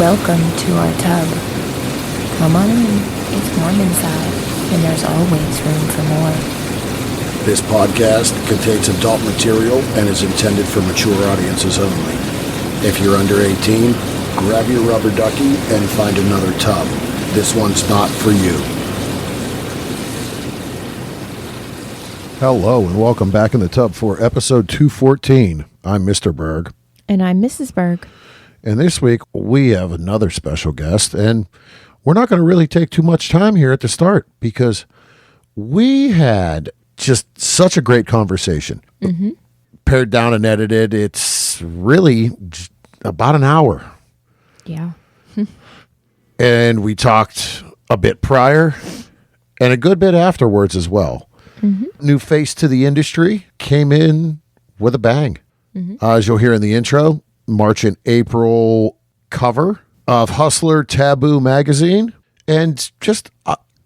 Welcome to our tub. Come on in. It's warm inside, and there's always room for more. This podcast contains adult material and is intended for mature audiences only. If you're under 18, grab your rubber ducky and find another tub. This one's not for you. Hello and welcome back in the tub for episode 214. I'm Mr. Berg. And I'm Mrs. Berg. And this week we have another special guest, and we're not going to really take too much time here at the start because we had just such a great conversation. Mm-hmm. Pared down and edited, it's really about an hour. Yeah. And we talked a bit prior and a good bit afterwards as well. Mm-hmm. New face to the industry, came in with a bang. Mm-hmm. As you'll hear in the intro, March and April cover of Hustler Taboo magazine, and just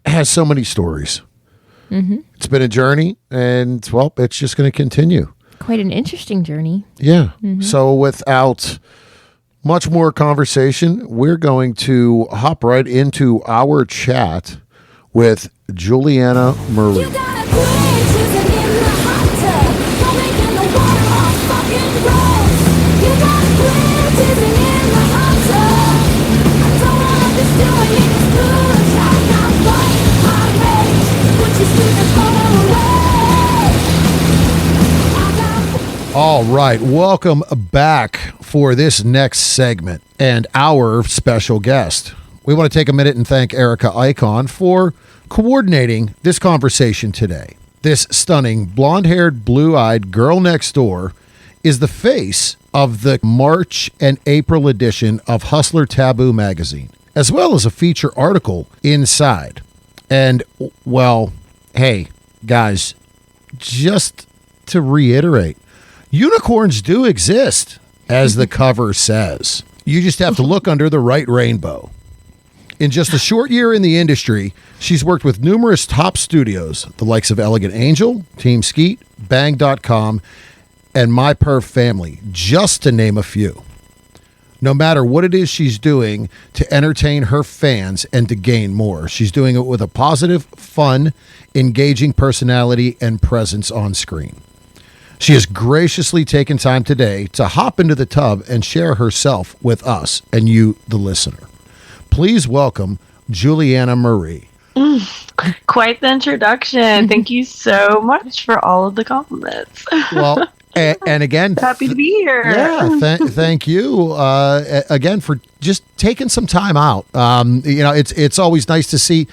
has so many stories. Mm-hmm. It's been a journey, and well, it's just going to continue. Quite an interesting journey. Yeah. Mm-hmm. So without much more conversation, we're going to hop right into our chat with Juliana Marie. All right, welcome back for this next segment and our special guest. We want to take a minute and thank Erica Icon for coordinating this conversation today. This stunning, blonde-haired, blue-eyed girl next door is the face of the March and April edition of Hustler Taboo magazine, as well as a feature article inside. And, well, hey, guys, just to reiterate, unicorns do exist, as the cover says. You just have to look under the right rainbow. In just a short year in the industry, she's worked with numerous top studios, the likes of Elegant Angel, Team Skeet, Bang.com, and My Perf Family, just to name a few. No matter what it is she's doing to entertain her fans and to gain more, she's doing it with a positive, fun, engaging personality and presence on screen. She has graciously taken time today to hop into the tub and share herself with us and you, the listener. Please welcome Juliana Marie. Quite the introduction. Thank you so much for all of the compliments. Well, and again, happy to be here. Yeah, thank you again for just taking some time out. It's always nice to see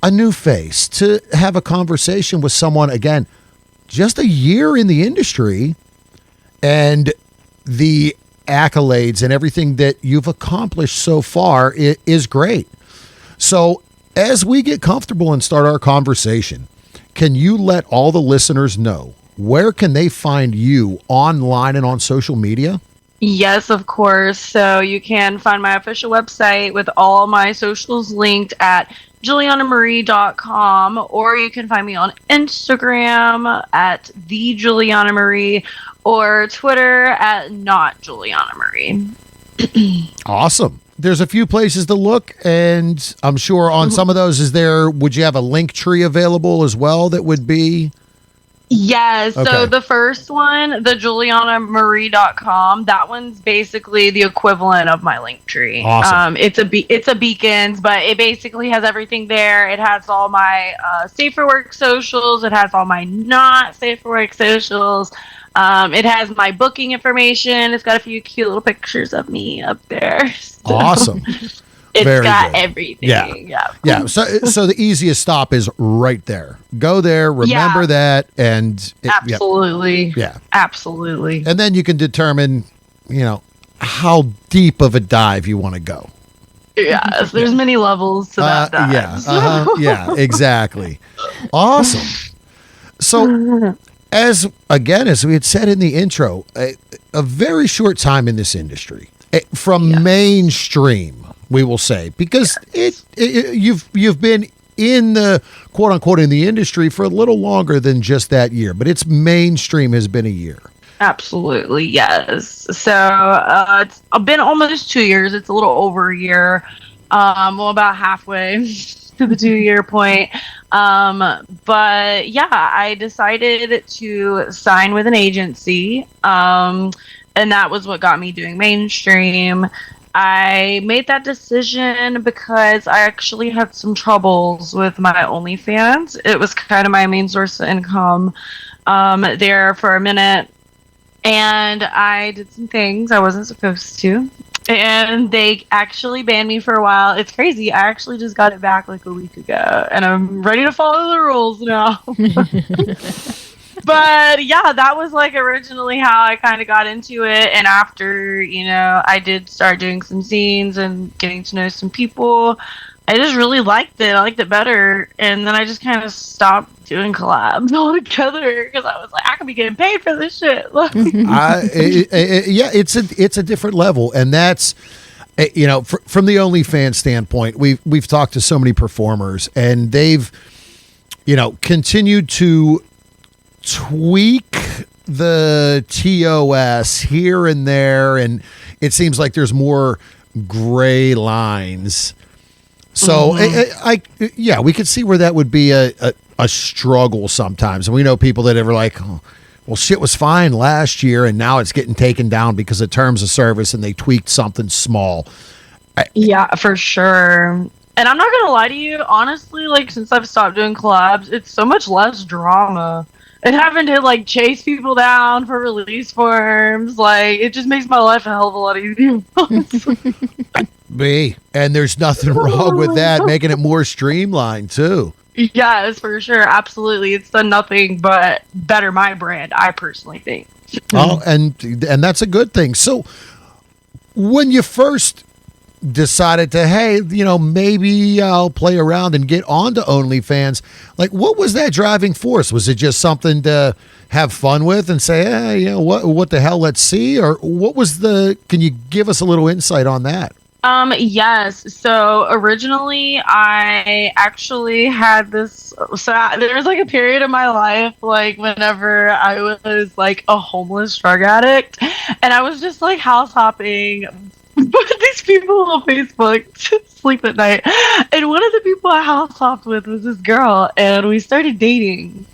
a new face, to have a conversation with someone again. Just a year in the industry and the accolades and everything that you've accomplished so far is great. So as we get comfortable and start our conversation, can you let all the listeners know where can they find you online and on social media? Yes, of course. So you can find my official website with all my socials linked at julianamarie.com, or you can find me on Instagram at the Juliana Marie, or Twitter at not Juliana Marie. Awesome. There's a few places to look, and I'm sure on some of those would you have a link tree available as well that would be? Yes. Okay. So the first one, the julianamarie.com, that one's basically the equivalent of my link tree. Awesome. It's a Beacons, but it basically has everything there. It has all my safe for work socials. It has all my not safe for work socials. It has my booking information. It's got a few cute little pictures of me up there. So. Awesome. It's Very got good. everything. Yeah. So the easiest stop is right there. Go there, remember that, and absolutely. Yeah. Absolutely. And then you can determine, how deep of a dive you want to go. Yes, there's many levels to that dive. Yeah, exactly. Awesome. So as we had said in the intro, a very short time in this industry from mainstream, we will say, because you've been in the quote unquote in the industry for a little longer than just that year, but its mainstream has been a year. Absolutely, yes. So it's been almost 2 years. It's a little over a year. Well, about halfway to the 2 year point. But yeah, I decided to sign with an agency. And that was what got me doing mainstream. I made that decision because I actually had some troubles with my OnlyFans. It was kind of my main source of income there for a minute, and I did some things I wasn't supposed to. And they actually banned me for a while. It's crazy. I actually just got it back like a week ago, and I'm ready to follow the rules now. But yeah, that was like originally how I kind of got into it. And after, I did start doing some scenes and getting to know some people, I just really liked it. I liked it better. And then I just kind of stopped doing collabs altogether because I was like, I could be getting paid for this shit. Yeah, it's a different level. And that's, from the OnlyFans standpoint, we've talked to so many performers, and they've, continued to tweak the TOS here and there, and it seems like there's more gray lines. So we could see where that would be a struggle sometimes. And we know people that are like, oh, well, shit was fine last year, and now it's getting taken down because of terms of service, and they tweaked something small. Yeah, for sure. And I'm not gonna lie to you, honestly, like, since I've stopped doing collabs, it's so much less drama. And having to like chase people down for release forms, like, it just makes my life a hell of a lot easier. And there's nothing wrong with that, making it more streamlined too. Yes, for sure, absolutely. It's done nothing but better my brand, I personally think. Oh, and that's a good thing. So when you first decided to, hey, maybe I'll play around and get onto OnlyFans, like, what was that driving force? Was it just something to have fun with and say, hey, what the hell, let's see? Or what was can you give us a little insight on that? Yes. So originally I actually had this, there was like a period of my life, like whenever I was like a homeless drug addict, and I was just like house hopping with these people on Facebook to sleep at night. And one of the people I house hopped with was this girl, and we started dating.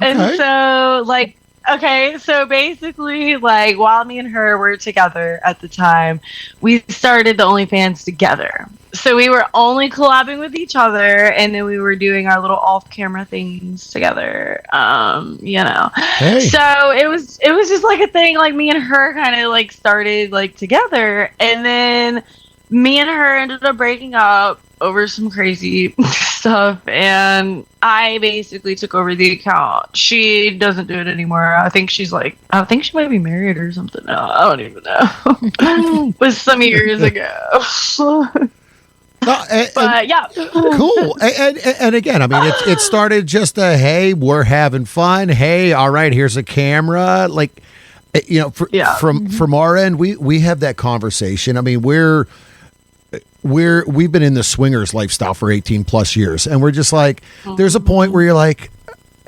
Okay. And so basically, like, while me and her were together at the time, we started the OnlyFans together. So we were only collabing with each other, and then we were doing our little off-camera things together. Hey. So it was just like a thing, like, me and her kind of like started like together, and then me and her ended up breaking up over some crazy stuff, and I basically took over the account. She doesn't do it anymore. I think she might be married or something now. I don't even know. It was some years ago. But yeah, cool. And again, I mean, it started just hey, we're having fun. Hey, all right, here's a camera. Like, from our end, we have that conversation. I mean, we've been in the swingers lifestyle for 18 plus years, and we're just like, there's a point where you're like,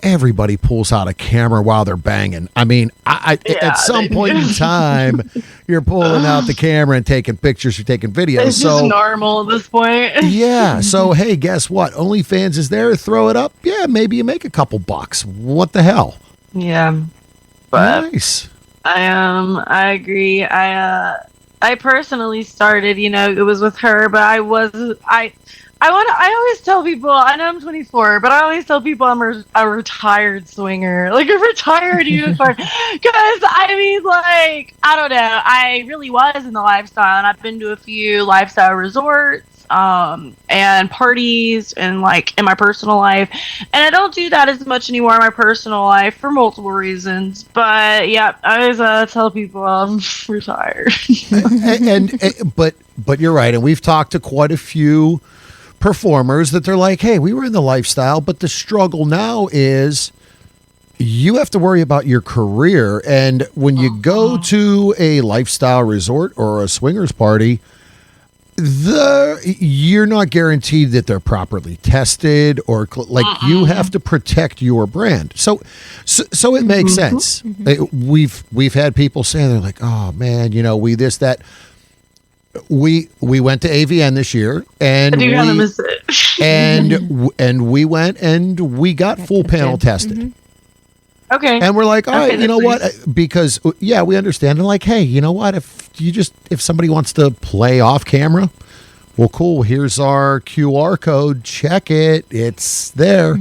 everybody pulls out a camera while they're banging. I mean, at some point in time, you're pulling out the camera and taking pictures, you're taking videos. It's just normal at this point. Yeah. So, hey, guess what? OnlyFans is there. Throw it up. Yeah, maybe you make a couple bucks. What the hell? Yeah. But nice. I agree. I personally started, it was with her, but I always tell people, I know I'm 24, but I always tell people I'm a retired swinger, like a retired unicorn. Because, I mean, like, I don't know, I really was in the lifestyle, and I've been to a few lifestyle resorts, and parties, and like in my personal life, and I don't do that as much anymore in my personal life for multiple reasons. But yeah, I always tell people I'm retired. But you're right, and we've talked to quite a few performers that they're like, hey, we were in the lifestyle, but the struggle now is you have to worry about your career, and when you go to a lifestyle resort or a swingers party, You're not guaranteed that they're properly tested or you have to protect your brand. So it makes sense. We've had people say, they're like, oh man, we this, that. We went to AVN this year, and we went and we got full panel tested. Okay. And we're like, all right, you know what? Because we understand. And like, hey, you know what? If somebody wants to play off camera, well, cool. Here's our QR code. Check it. It's there.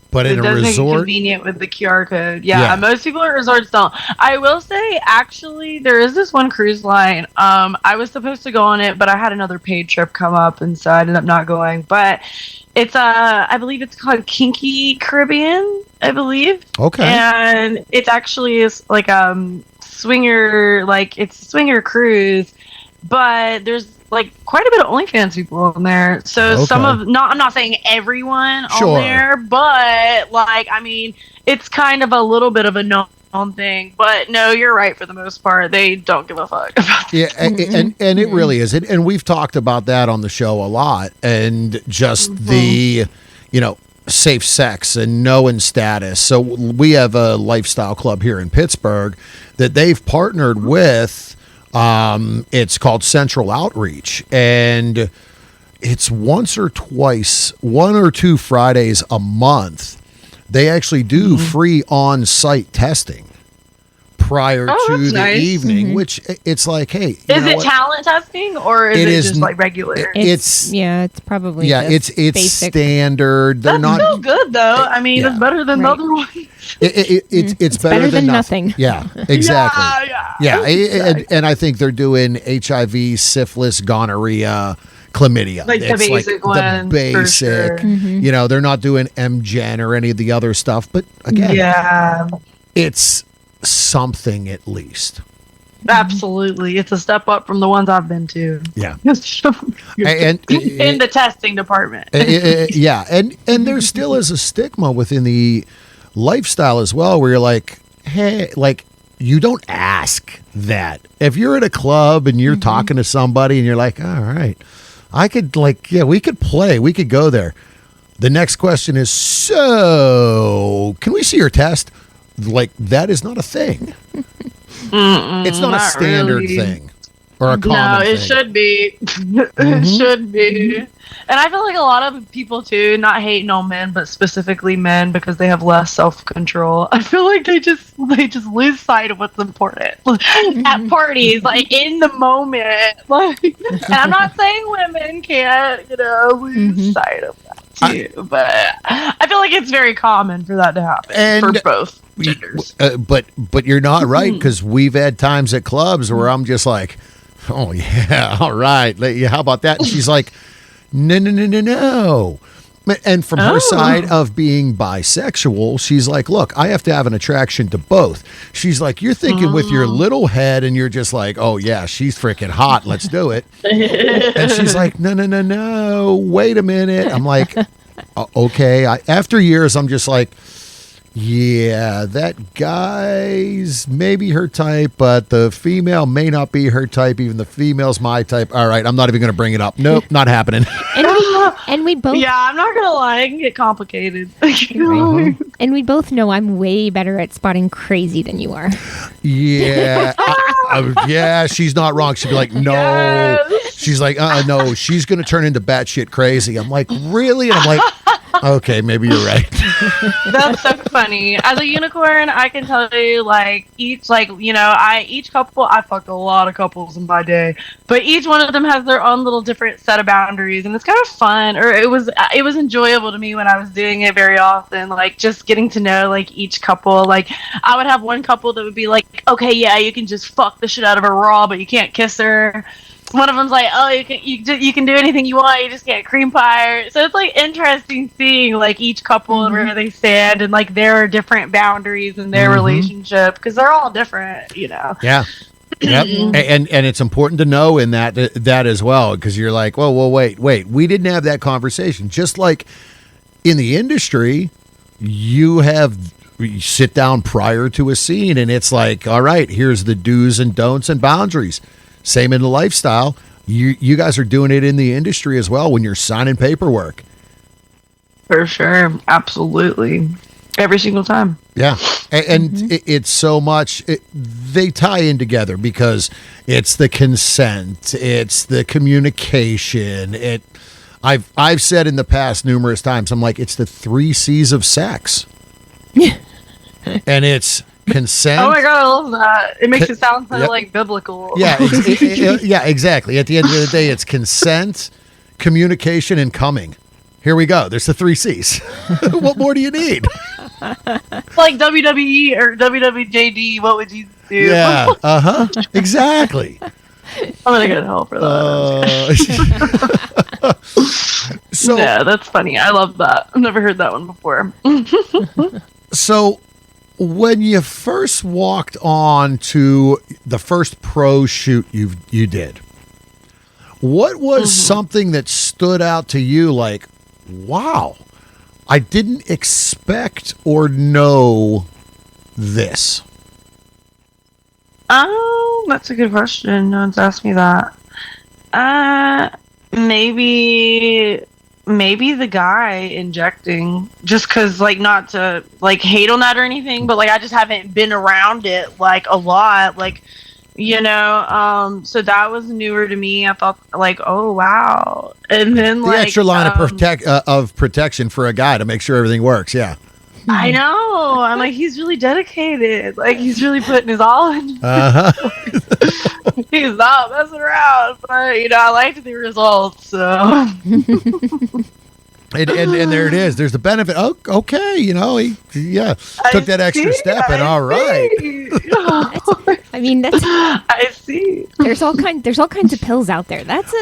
But in a resort, make it convenient with the QR code. Yeah, most people at resorts don't. I will say, actually, there is this one cruise line. I was supposed to go on it, but I had another paid trip come up, and so I ended up not going. But it's I believe it's called Kinky Caribbean, I believe. Okay. And it's actually like swinger, it's a swinger cruise, but there's like quite a bit of OnlyFans people on there. So I'm not saying everyone on there, but it's kind of a little bit of a known thing. But no, you're right, for the most part, they don't give a fuck about this. And it really is. And we've talked about that on the show a lot, and just the, safe sex and knowing status. So we have a lifestyle club here in Pittsburgh that they've partnered with. It's called Central Outreach, and it's one or two Fridays a month. They actually do free on-site testing prior to the evening, which it's like, hey, is it talent testing, or is it just like regular? It's probably it's basic. Standard. They're That's still good though. I mean, it's better than the other ones. It's better than nothing. Yeah, exactly. Exactly. And I think they're doing HIV, syphilis, gonorrhea, chlamydia. Like the basic one. The basic. Sure. They're not doing MGen or any of the other stuff. But again, it's something at least. Absolutely. It's a step up from the ones I've been to. Yeah. and in the testing department. And there still is a stigma within the lifestyle as well, where you're like, hey, you don't ask that. If you're at a club and you're talking to somebody and you're like, all right, I could we could play, we could go there. The next question is, so can we see your test? That is not a thing. It's not a standard thing or a common thing. No, it should be. It should be. And I feel like a lot of people too, not hating on men, but specifically men, because they have less self-control. I feel like they just lose sight of what's important at parties, in the moment. And I'm not saying women can't, lose sight of that too, but I feel like it's very common for that to happen for both genders. But you're not right, because we've had times at clubs where I'm just like, oh yeah, all right, how about that? And she's like, no. And from her side of being bisexual, she's like, look, I have to have an attraction to both. She's like, you're thinking with your little head, and you're just like, oh yeah, she's freaking hot, let's do it. And she's like, no, wait a minute. I'm like, okay. After years, I'm just like, yeah, that guy's maybe her type, but the female may not be her type. Even the female's my type. All right, I'm not even going to bring it up. Nope, not happening. And we both. Yeah, I'm not gonna lie, it can get complicated. And we both know I'm way better at spotting crazy than you are. Yeah, yeah, she's not wrong. She'd be like, no. Yes. She's like, no. She's gonna turn into batshit crazy. I'm like, really? And I'm like, okay, maybe you're right. That's so funny. As a unicorn, I can tell you, each couple, I fucked a lot of couples in my day, but each one of them has their own little different set of boundaries, and it's kind of fun, or it was enjoyable to me when I was doing it very often, just getting to know, each couple. I would have one couple that would be like, okay, yeah, you can just fuck the shit out of her raw, but you can't kiss her. One of them's like, oh, you can do anything you want, you just can't cream pie her. So it's interesting seeing each couple and where they stand, and their different boundaries in their relationship, because they're all different, Yeah. Yep. And it's important to know in that as well, because you're like, well, wait, we didn't have that conversation. Just like in the industry, you sit down prior to a scene, and it's like, all right, here's the do's and don'ts and boundaries. Same in the lifestyle. you guys are doing it in the industry as well when you're signing paperwork. For sure. Absolutely. Every single time. Yeah. And it's so much, they tie in together because it's the consent, it's the communication. I've said in the past numerous times, I'm like, it's the 3 C's of sex. And it's consent. Oh my God, I love that. It makes it sound so like biblical. Yeah, yeah, exactly. At the end of the day, it's consent, communication, and coming. Here we go. There's the 3 C's. What more do you need? Like WWE or WWJD, what would you do? Yeah, exactly. I'm gonna get help for that. So yeah, that's funny. I love that. I've never heard that one before. So when you first walked on to the first pro shoot you did, what was something that stood out to you like, wow, I didn't expect or know this? Oh, that's a good question. No one's asked me that. Maybe the guy injecting, just because, like, not to like hate on that or anything, but like I just haven't been around it like a lot, like, you know. So that was newer to me. I thought like, oh wow, and then The like extra line of protection for a guy to make sure everything works. Yeah. I know. I'm like, he's really dedicated. Like, he's really putting his all in. He's not messing around. But, you know, I liked the results. So. And there it is. There's the benefit. Oh, okay. You know, he took that extra step, and all right. I see. There's all kinds of pills out there. That's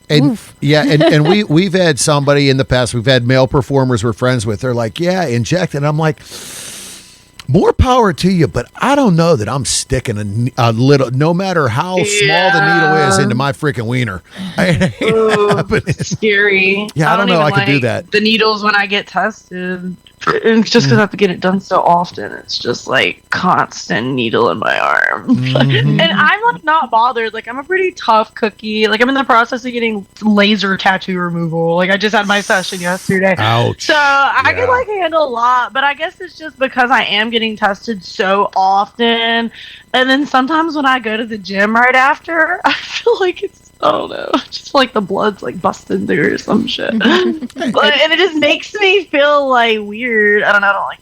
And and we've had somebody in the past, we've had male performers we're friends with, they're like, yeah, inject. And I'm like, more power to you, but I don't know that I'm sticking a little, no matter how small the needle is, into my freaking wiener. It's scary. Yeah, I don't know I could do that. The needles when I get tested, it's just because I have to get it done so often. It's just like constant needle in my arm. And I'm like not bothered. Like I'm a pretty tough cookie. Like I'm in the process of getting laser tattoo removal. Like I just had my session yesterday. Ouch. So I can like handle a lot, but I guess it's just because I am getting tested so often. And then sometimes when I go to the gym right after, I feel like I don't know, just like the blood's like busting through or some shit. And it just makes me feel like weird. I don't know, I don't like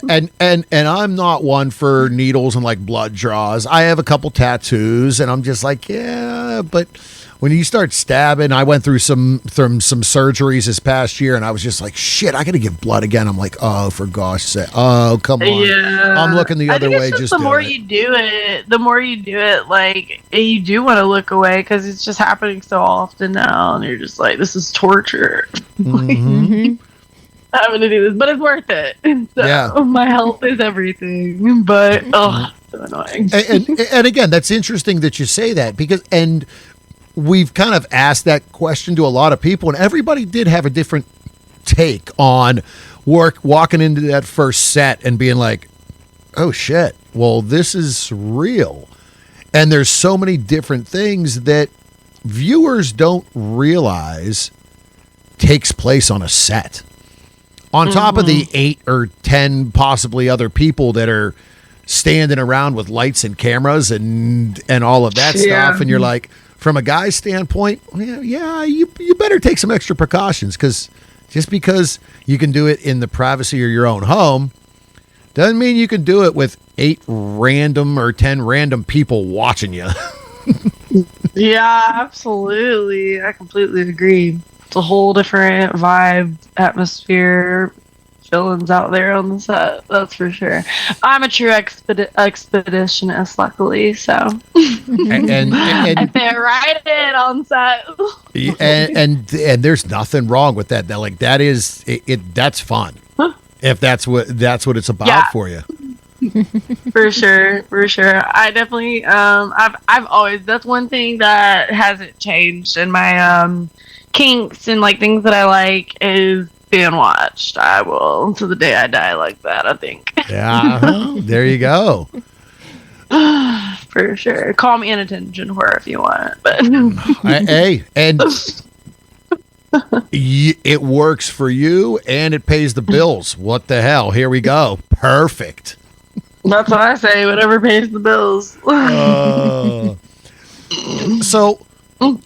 it. and I'm not one for needles and like blood draws. I have a couple tattoos and I'm just like, yeah, but when you start stabbing, I went through some surgeries this past year and I was just like, shit, I got to give blood again. I'm like, oh, for gosh sake. Oh, come on. Yeah. I'm looking the other way. Just the more you do it, like you do want to look away because it's just happening so often now. And you're just like, this is torture. I'm going to do this, but it's worth it. So my health is everything, but so annoying. And again, that's interesting that you say that because, we've kind of asked that question to a lot of people, and everybody did have a different take on walking into that first set and being like, oh shit, well, this is real. And there's so many different things that viewers don't realize takes place on a set. On top of the 8 or 10 possibly other people that are standing around with lights and cameras and all of that stuff, and you're like, from a guy's standpoint, you better take some extra precautions because just because you can do it in the privacy of your own home doesn't mean you can do it with 8 random or 10 random people watching you. Yeah, absolutely. I completely agree. It's a whole different vibe, atmosphere, feelings out there on the set, that's for sure. I'm a true expeditionist, luckily, so and I fit right in on set. and there's nothing wrong with that. Like that is it. That's fun if that's what it's about for you. For sure. I definitely I've always, that's one thing that hasn't changed in my kinks and like things that I like is being watched. I will to the day I die like that, I think. Yeah, there you go. for sure. Call me an attention whore if you want, but Hey, and it works for you and it pays the bills. What the hell? Here we go. Perfect. that's what I say. Whatever pays the bills. So,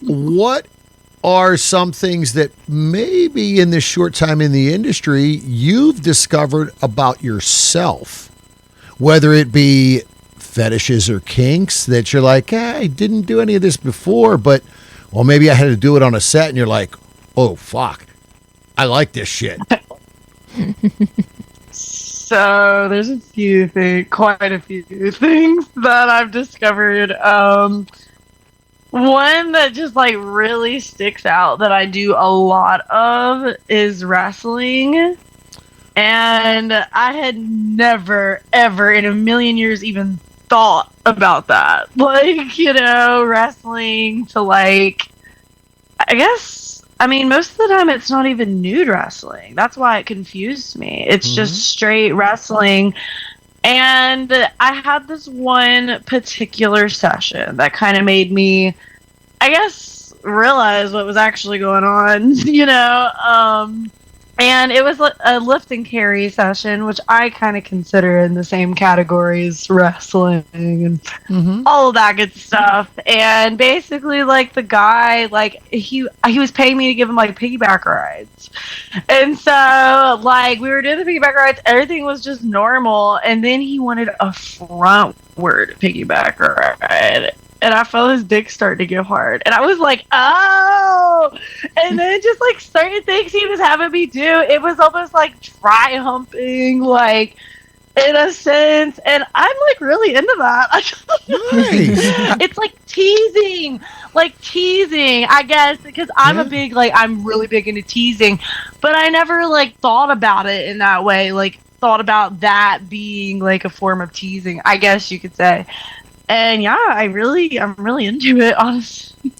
what are some things that maybe in this short time in the industry you've discovered about yourself? Whether it be fetishes or kinks that you're like, I didn't do any of this before, but, well, maybe I had to do it on a set, and you're like, oh, fuck, I like this shit. So there's quite a few things that I've discovered. One that just like really sticks out that I do a lot of is wrestling. And I had never, ever in a million years even thought about that. Like, wrestling to like, I guess, I mean, most of the time it's not even nude wrestling. That's why it confused me. It's just straight wrestling. And I had this one particular session that kind of made me, I guess, realize what was actually going on, and it was a lift and carry session, which I kind of consider in the same category as wrestling and all of that good stuff. And basically, like, the guy, like, he was paying me to give him, like, piggyback rides. And so, like, we were doing the piggyback rides. Everything was just normal. And then he wanted a frontward piggyback ride. And I felt his dick start to get hard. And I was like, oh! And then just, like, certain things he was having me do, it was almost like dry humping, like, in a sense. And I'm, like, really into that. Nice. It's like teasing, I guess, because I'm I'm really big into teasing. But I never, like, thought about it in that way, like, thought about that being, like, a form of teasing, I guess you could say. And yeah, I'm really into it, honestly.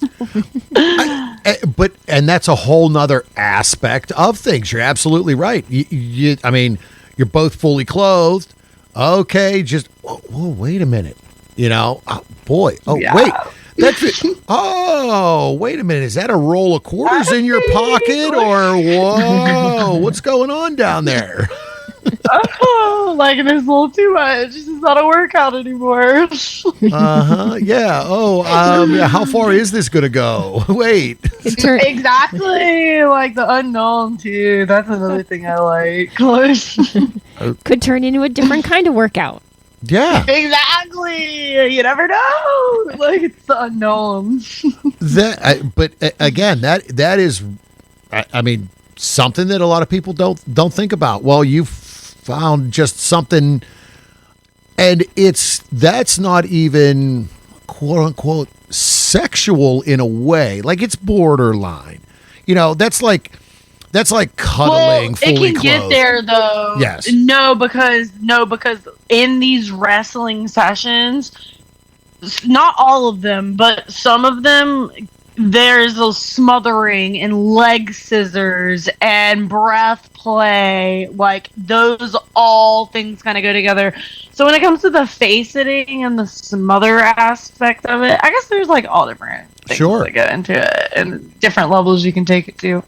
And that's a whole nother aspect of things. You're absolutely right. I mean, you're both fully clothed. Okay, just wait a minute. Boy. Oh, yeah. Wait. That's it. Oh, wait a minute. Is that a roll of quarters in your pocket, or whoa? What's going on down there? Oh, like, it is a little too much. This is not a workout anymore. Yeah. Oh, how far is this gonna go? Wait. Exactly. Like the unknown too. That's another thing I like. Could turn into a different kind of workout. Yeah. Exactly. You never know. Like, it's the unknown. But again, that is, I mean, something that a lot of people don't think about. Well, you've found just something, and that's not even quote unquote sexual in a way. Like, it's borderline. That's like cuddling fully clothed. It can get there though. Yes. No, because in these wrestling sessions, not all of them, but some of them, there's a smothering and leg scissors and breath play. Like, those all things kind of go together. So when it comes to the face sitting and the smother aspect of it, I guess there's like all different things that get into it and different levels you can take it to.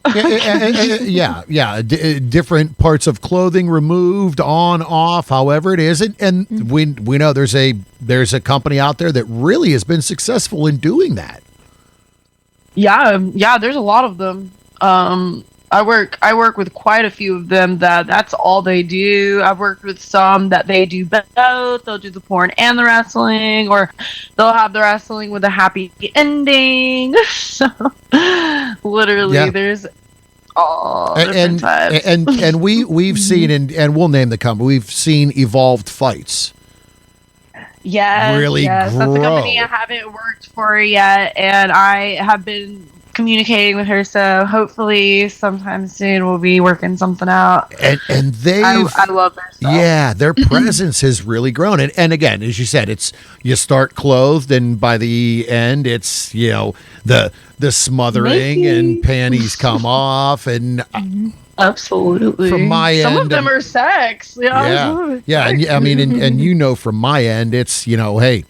Yeah. Different parts of clothing removed, on, off, however it is. And we know there's a company out there that really has been successful in doing that. Yeah, there's a lot of them. I work with quite a few of them that's all they do. I've worked with some that they do both. They'll do the porn and the wrestling, or they'll have the wrestling with a happy ending. So literally, there's all different types. And we've seen, and we'll name the company. We've seen Evolved Fights. Yes, really That's a company I haven't worked for yet, and I have been communicating with her, so hopefully sometime soon we'll be working something out. And I love their stuff. Yeah, their presence has really grown. And again, as you said, it's you start clothed, and by the end, it's the smothering and panties come off, and absolutely. From my some end, of them are sex. Yeah. And I mean, and from my end, it's hey,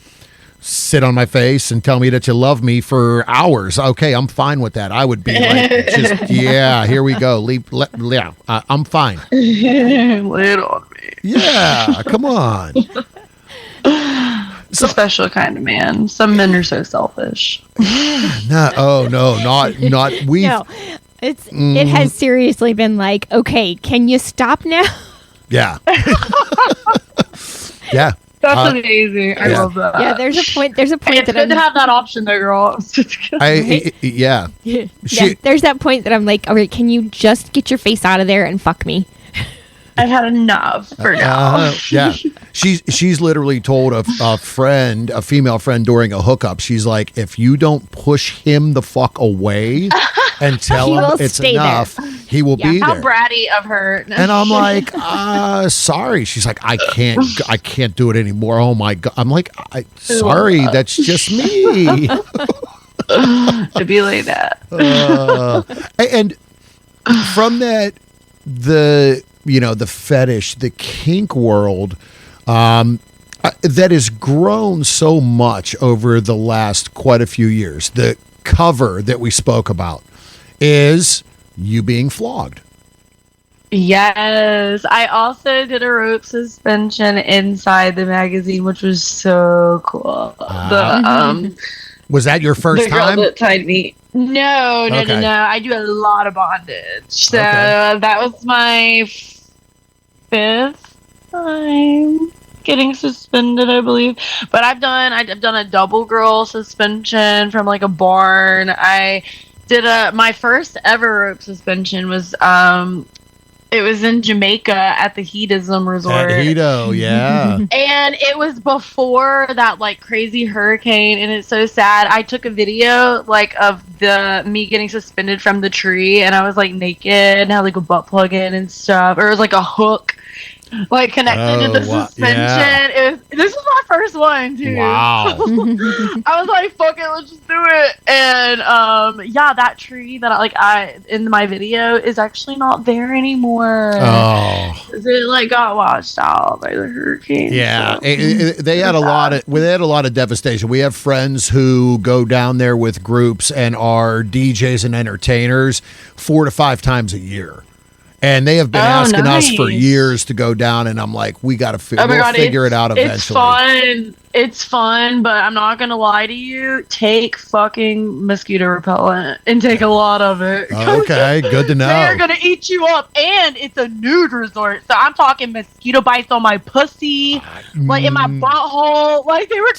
sit on my face and tell me that you love me for hours. Okay, I'm fine with that. I would be like, just, yeah, here we go. I'm fine. Lay it on me. Yeah, come on. It's a special kind of man. Some men are so selfish. No, not we. No, it has seriously been like, okay, can you stop now? Yeah. Yeah. That's amazing. I love that. Yeah, there's a point. There's a point It's good to have that option, though, girl. Yeah. There's that point that I'm like, all right, can you just get your face out of there and fuck me? I've had enough for now. Yeah. She's literally told a female friend during a hookup, she's like, if you don't push him the fuck away and tell him it's enough, he will be How there. bratty of her. And I'm like, sorry. She's like, I can't do it anymore. Oh my God. I'm like, sorry, that's just me. To be like that. And from that, the fetish, the kink world, that has grown so much over the last quite a few years. The cover that we spoke about is you being flogged. Yes. I also did a rope suspension inside the magazine, which was so cool. Was that your first the girl time? that tied me. No. I do a lot of bondage. So that was my 5th time getting suspended, I believe. But I've done a double girl suspension from like a barn. I did my first ever rope suspension was it was in Jamaica at the Hedonism Resort. At Hedo, yeah. And it was before that like crazy hurricane, and it's so sad. I took a video like of me getting suspended from the tree, and I was like naked and had like a butt plug in and stuff. Or it was like a hook like connected to the suspension. Yeah. This was my first one too. Wow. I was like, fuck it, let's just do it. And that tree that I in my video is actually not there anymore. Oh. It like got washed out by the hurricane. Yeah, so. they had a lot of devastation. We have friends who go down there with groups and are DJs and entertainers 4 to 5 times a year. And they have been asking us for years to go down, and I'm like, we got to figure it out eventually. It's fun, but I'm not going to lie to you. Take fucking mosquito repellent and take a lot of it. Okay, good to know. They're going to eat you up, and it's a nude resort. So I'm talking mosquito bites on my pussy, like in my butthole. Like they were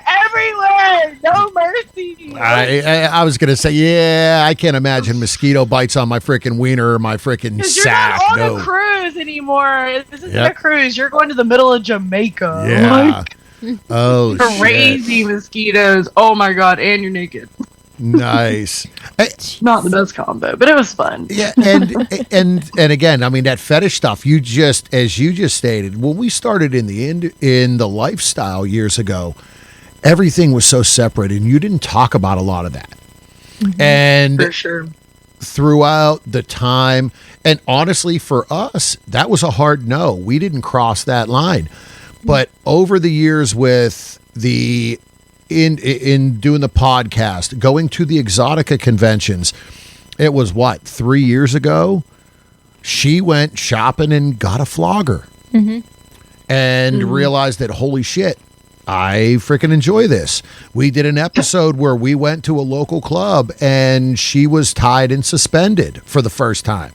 everywhere. No mercy. I was going to say, yeah, I can't imagine mosquito bites on my freaking wiener or my freaking sack. You're not on a cruise anymore. This isn't a cruise. You're going to the middle of Jamaica. Yeah. Oh, crazy mosquitoes. Oh my God. And you're naked. Nice. Not the best combo, but it was fun. Yeah, and again, I mean that fetish stuff. As you just stated, when we started in the lifestyle years ago, everything was so separate, and you didn't talk about a lot of that. Mm-hmm. And for sure, throughout the time, and honestly, for us, that was a hard no. We didn't cross that line, but over the years with the in doing the podcast, going to the Exotica conventions, it was 3 years ago, she went shopping and got a flogger. Mm-hmm. And realized that, holy shit, I freaking enjoy this. We did an episode where we went to a local club and she was tied and suspended for the first time.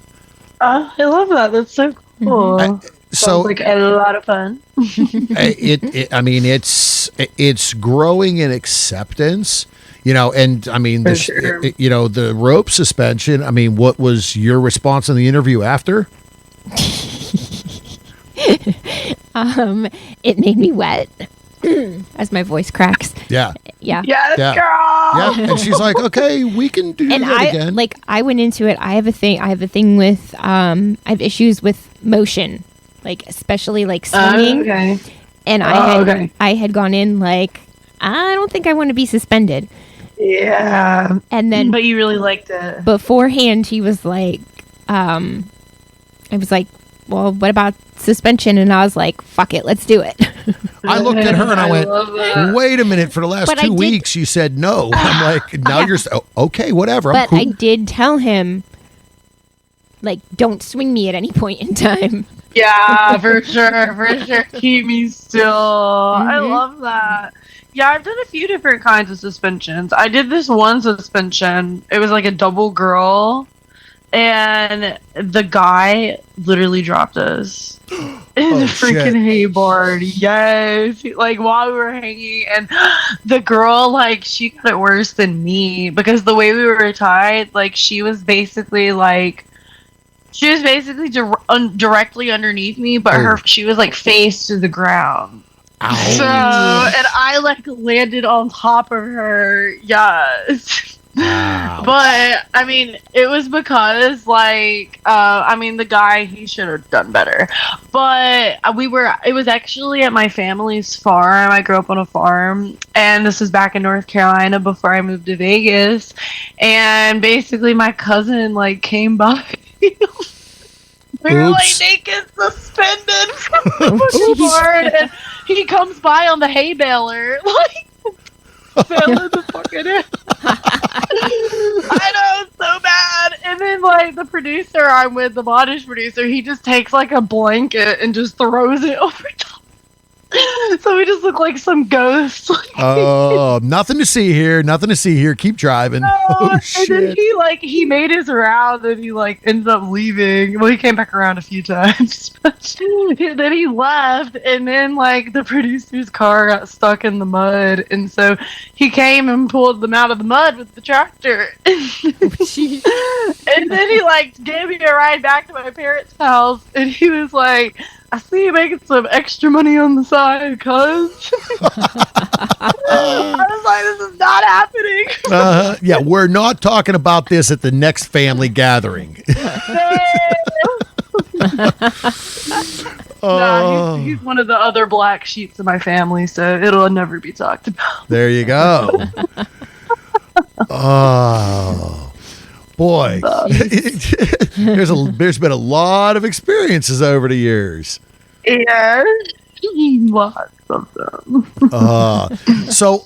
I love that. That's so cool. Sounds like a lot of fun. I mean, it's growing in acceptance, and I mean, the rope suspension. I mean, what was your response in the interview after? It made me wet as my voice cracks. Yeah. Yes, girl. Yeah. And she's like, okay, we can do that again. Like, I went into it. I have a thing with, I have issues with motion. Like, especially like swimming. Okay. And I had gone in like, I don't think I want to be suspended. Yeah. And then, but you really liked it. Beforehand, he was like, I was like, well, what about suspension? And I was like, fuck it, let's do it. I looked at her and I went, love that. wait a minute, for the last But I 2 did- weeks you said no. I'm like, now you're, okay, whatever. I'm But cool. I did tell him, like, don't swing me at any point in time. Yeah, for sure. Keep me still. I love that. Yeah, I've done a few different kinds of suspensions. I did this one suspension. It was like a double girl, and the guy literally dropped us in the freaking shit. hay barn. Yes, like while we were hanging, and the girl, like, she got it worse than me because the way we were tied, like, she was basically directly underneath me, but she was like face to the ground. Ow. So, and I like landed on top of her. Yes. Wow. But I mean, it was because like the guy, he should have done better. But it was actually at my family's farm. I grew up on a farm, and this was back in North Carolina before I moved to Vegas. And basically my cousin like came by. We were like Oops. naked, suspended from the board, and he comes by on the hay baler, like bailing the fucking in. I know, it's so bad. And then like the producer I'm with, the Modish producer, he just takes like a blanket and just throws it over top. So we just look like some ghosts. Oh, nothing to see here. Nothing to see here. Keep driving. Oh, And then shit. he made his round and he like ended up leaving. Well, he came back around a few times. But then he left, and then like the producer's car got stuck in the mud, and so he came and pulled them out of the mud with the tractor. And then he like gave me a ride back to my parents' house, and he was like, I see you making some extra money on the side, cuz. I was like, this is not happening. Yeah, we're not talking about this at the next family gathering. Nah, he's one of the other black sheeps of my family, so it'll never be talked about. There you go. Oh, boy. There's been a lot of experiences over the years. Yeah, lots of them. So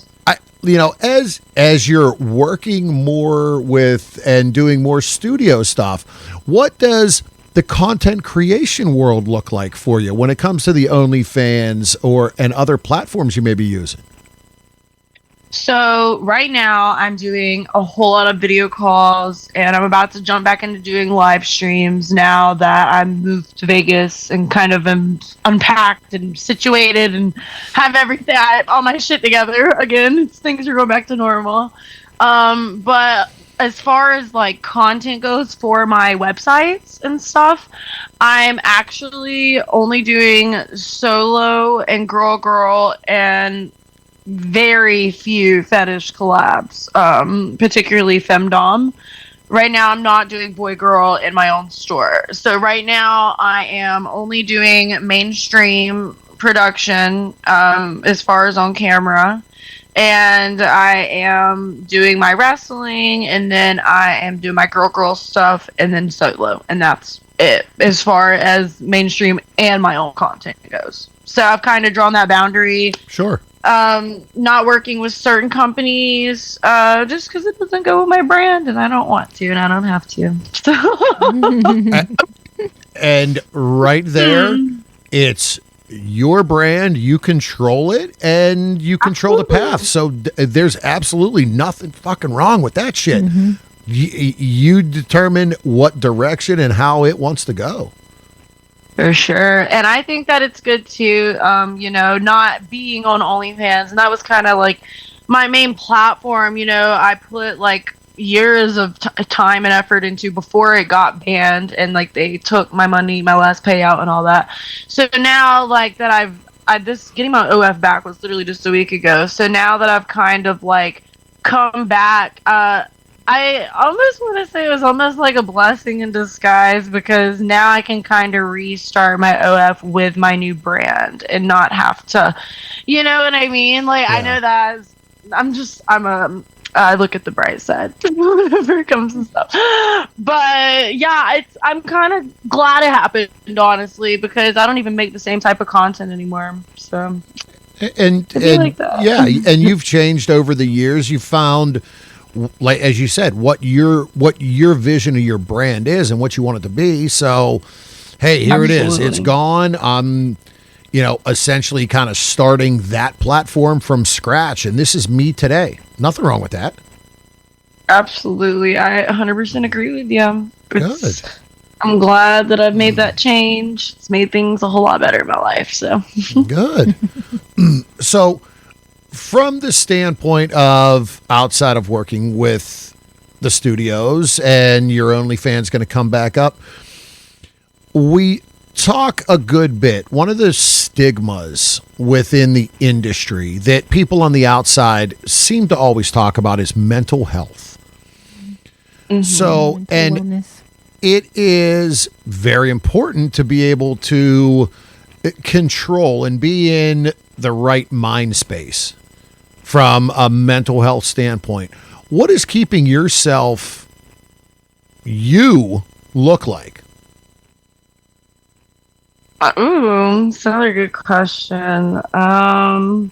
as you're working more with and doing more studio stuff, what does the content creation world look like for you when it comes to the OnlyFans and other platforms you may be using? So right now I'm doing a whole lot of video calls, and I'm about to jump back into doing live streams now that I'm moved to Vegas and kind of am unpacked and situated and have everything, all my shit together again. Things are going back to normal. But as far as like content goes for my websites and stuff, I'm actually only doing solo and girl and very few fetish collabs, particularly femdom. Right now I'm not doing boy girl in my own store. So right now I am only doing mainstream production, as far as on camera. And I am doing my wrestling, and then I am doing my girl stuff, and then solo. And that's it as far as mainstream and my own content goes. So I've kind of drawn that boundary. Sure. Not working with certain companies, just because it doesn't go with my brand, and I don't want to, and I don't have to. And right there, it's your brand. You control it, and you control the path. So there's absolutely nothing fucking wrong with that shit. You determine what direction and how it wants to go. For sure. And I think that it's good to, not being on OnlyFans. And that was kind of like my main platform. I put like years of time and effort into before it got banned, and like they took my money, my last payout and all that. So now like that getting my OF back was literally just a week ago. So now that I've kind of like come back, I almost want to say it was almost like a blessing in disguise, because now I can kind of restart my OF with my new brand and not have to, you know what I mean? Like, yeah. I know that I'm I look at the bright side whenever it comes to stuff. But yeah, I'm kind of glad it happened, honestly, because I don't even make the same type of content anymore. So and like that. yeah, and you've changed over the years. You found, like as you said, what your vision of your brand is and what you want it to be. So, hey, here it is. It's gone. I'm, essentially kind of starting that platform from scratch, and this is me today. Nothing wrong with that. Absolutely, I 100% agree with you. Good. I'm glad that I've made that change. It's made things a whole lot better in my life. So Good. So, from the standpoint of outside of working with the studios and your OnlyFans going to come back up, we talk a good bit. One of the stigmas within the industry that people on the outside seem to always talk about is mental health. Mm-hmm. So, Mental and wellness. it is very important to be able to control and be in the right mind space from a mental health standpoint. What is keeping you look like? That's another good question. Honestly,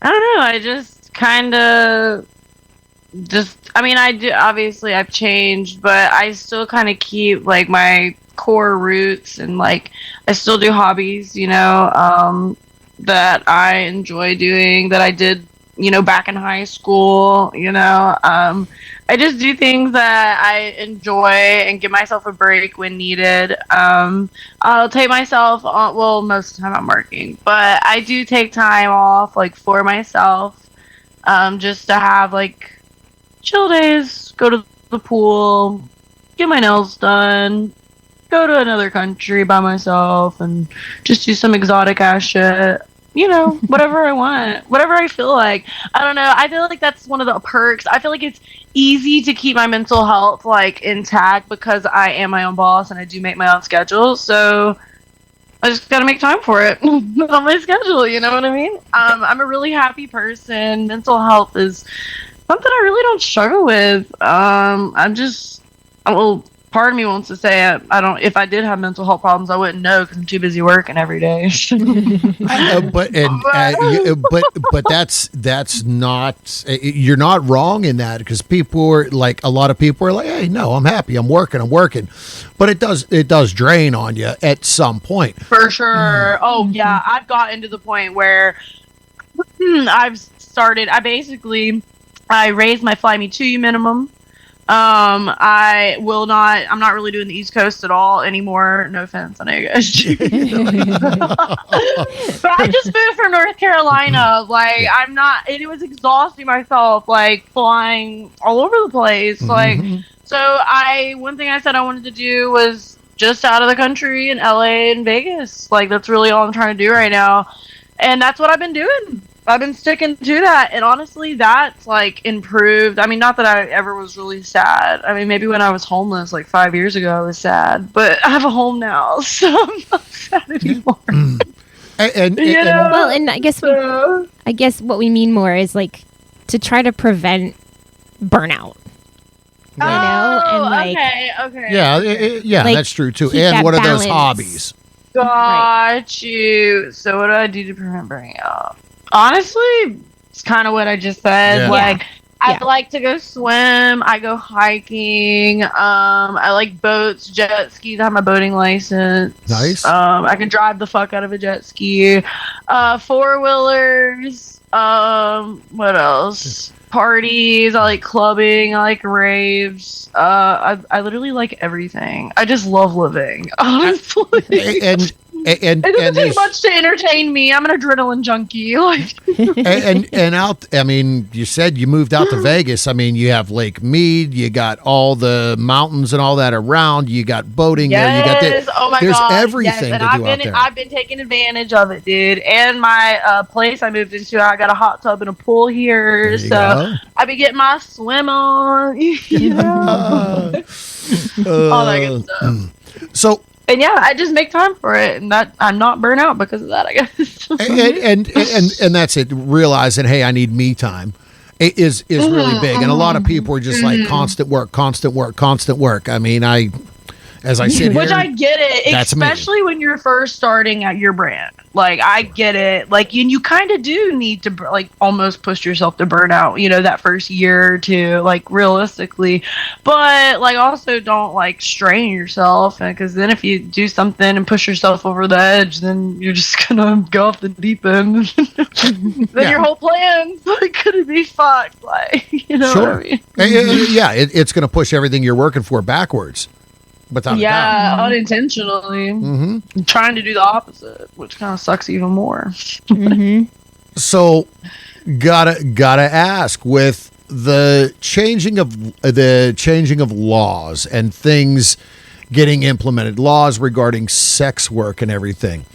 I don't know. I just kind of I mean, I do, obviously I've changed, but I still kind of keep like my core roots, and like I still do hobbies, that I enjoy doing, that I did, back in high school, I just do things that I enjoy and give myself a break when needed. I'll take myself on, well, most of the time I'm working, but I do take time off, like, for myself, just to have, like, chill days, go to the pool, get my nails done, go to another country by myself, and just do some exotic ass shit. Whatever I want, whatever I feel like. I don't know. I feel like that's one of the perks. I feel like it's easy to keep my mental health like intact because I am my own boss and I do make my own schedule. So I just gotta make time for it on my schedule. You know what I mean? I'm a really happy person. Mental health is something I really don't struggle with. Well, part of me wants to say I don't. If I did have mental health problems, I wouldn't know because I'm too busy working every day. But that's not. You're not wrong in that, because people are like, a lot of people are like, hey, no, I'm happy, I'm working, but it does drain on you at some point. For sure. Oh yeah, I've gotten to the point where I raised my Fly Me To You minimum. I'm not really doing the East Coast at all anymore. No offense, I know you guys. But I just moved from North Carolina. Like, I'm not, it was exhausting myself, like, flying all over the place. Like, so one thing I said I wanted to do was just out of the country in LA and Vegas. Like, that's really all I'm trying to do right now. And that's what I've been doing. I've been sticking to that, and honestly, that's like improved. I mean, not that I ever was really sad. I mean, maybe when I was homeless like 5 years ago, I was sad, but I have a home now, so I'm not sad anymore. And I guess what we mean more is like to try to prevent burnout. Okay. Yeah, Like, that's true too. keep And that what are those balance. hobbies? Got you. So what do I do to prevent burning out? Honestly, it's kind of what I just said. Yeah. Like, I like to go swim. I go hiking. I like boats, jet skis. I have my boating license. Nice. I can drive the fuck out of a jet ski. 4-wheelers. What else? Parties. I like clubbing. I like raves. I literally like everything. I just love living, honestly. And it doesn't take much to entertain me. I'm an adrenaline junkie. Like, I mean, you said you moved out to Vegas. I mean, you have Lake Mead, you got all the mountains and all that around. You got boating there. You got there's everything to do out there. I've been taking advantage of it, dude. And my place I moved into, I got a hot tub and a pool here, so I be getting my swim on. All that good stuff. So, And yeah, I just make time for it, and that I'm not burnt out because of that, I guess. And that's it. Realizing, hey, I need me time is really big. And a lot of people are just like constant work. I mean, as I sit Which here, I get it, that's especially when you're first starting at your brand. Like, I get it. Like, you kind of do need to, like, almost push yourself to burnout, that first year or two, like, realistically. But, like, also don't, like, strain yourself. Because then if you do something and push yourself over the edge, then you're just going to go off the deep end. Then your whole plan's, like, going to be fucked. Like, sure. what I mean? Yeah, it's going to push everything you're working for backwards. Without a doubt. Unintentionally. I'm trying to do the opposite, which kind of sucks even more. So, gotta ask, with the changing of laws and things getting implemented, laws regarding sex work and everything,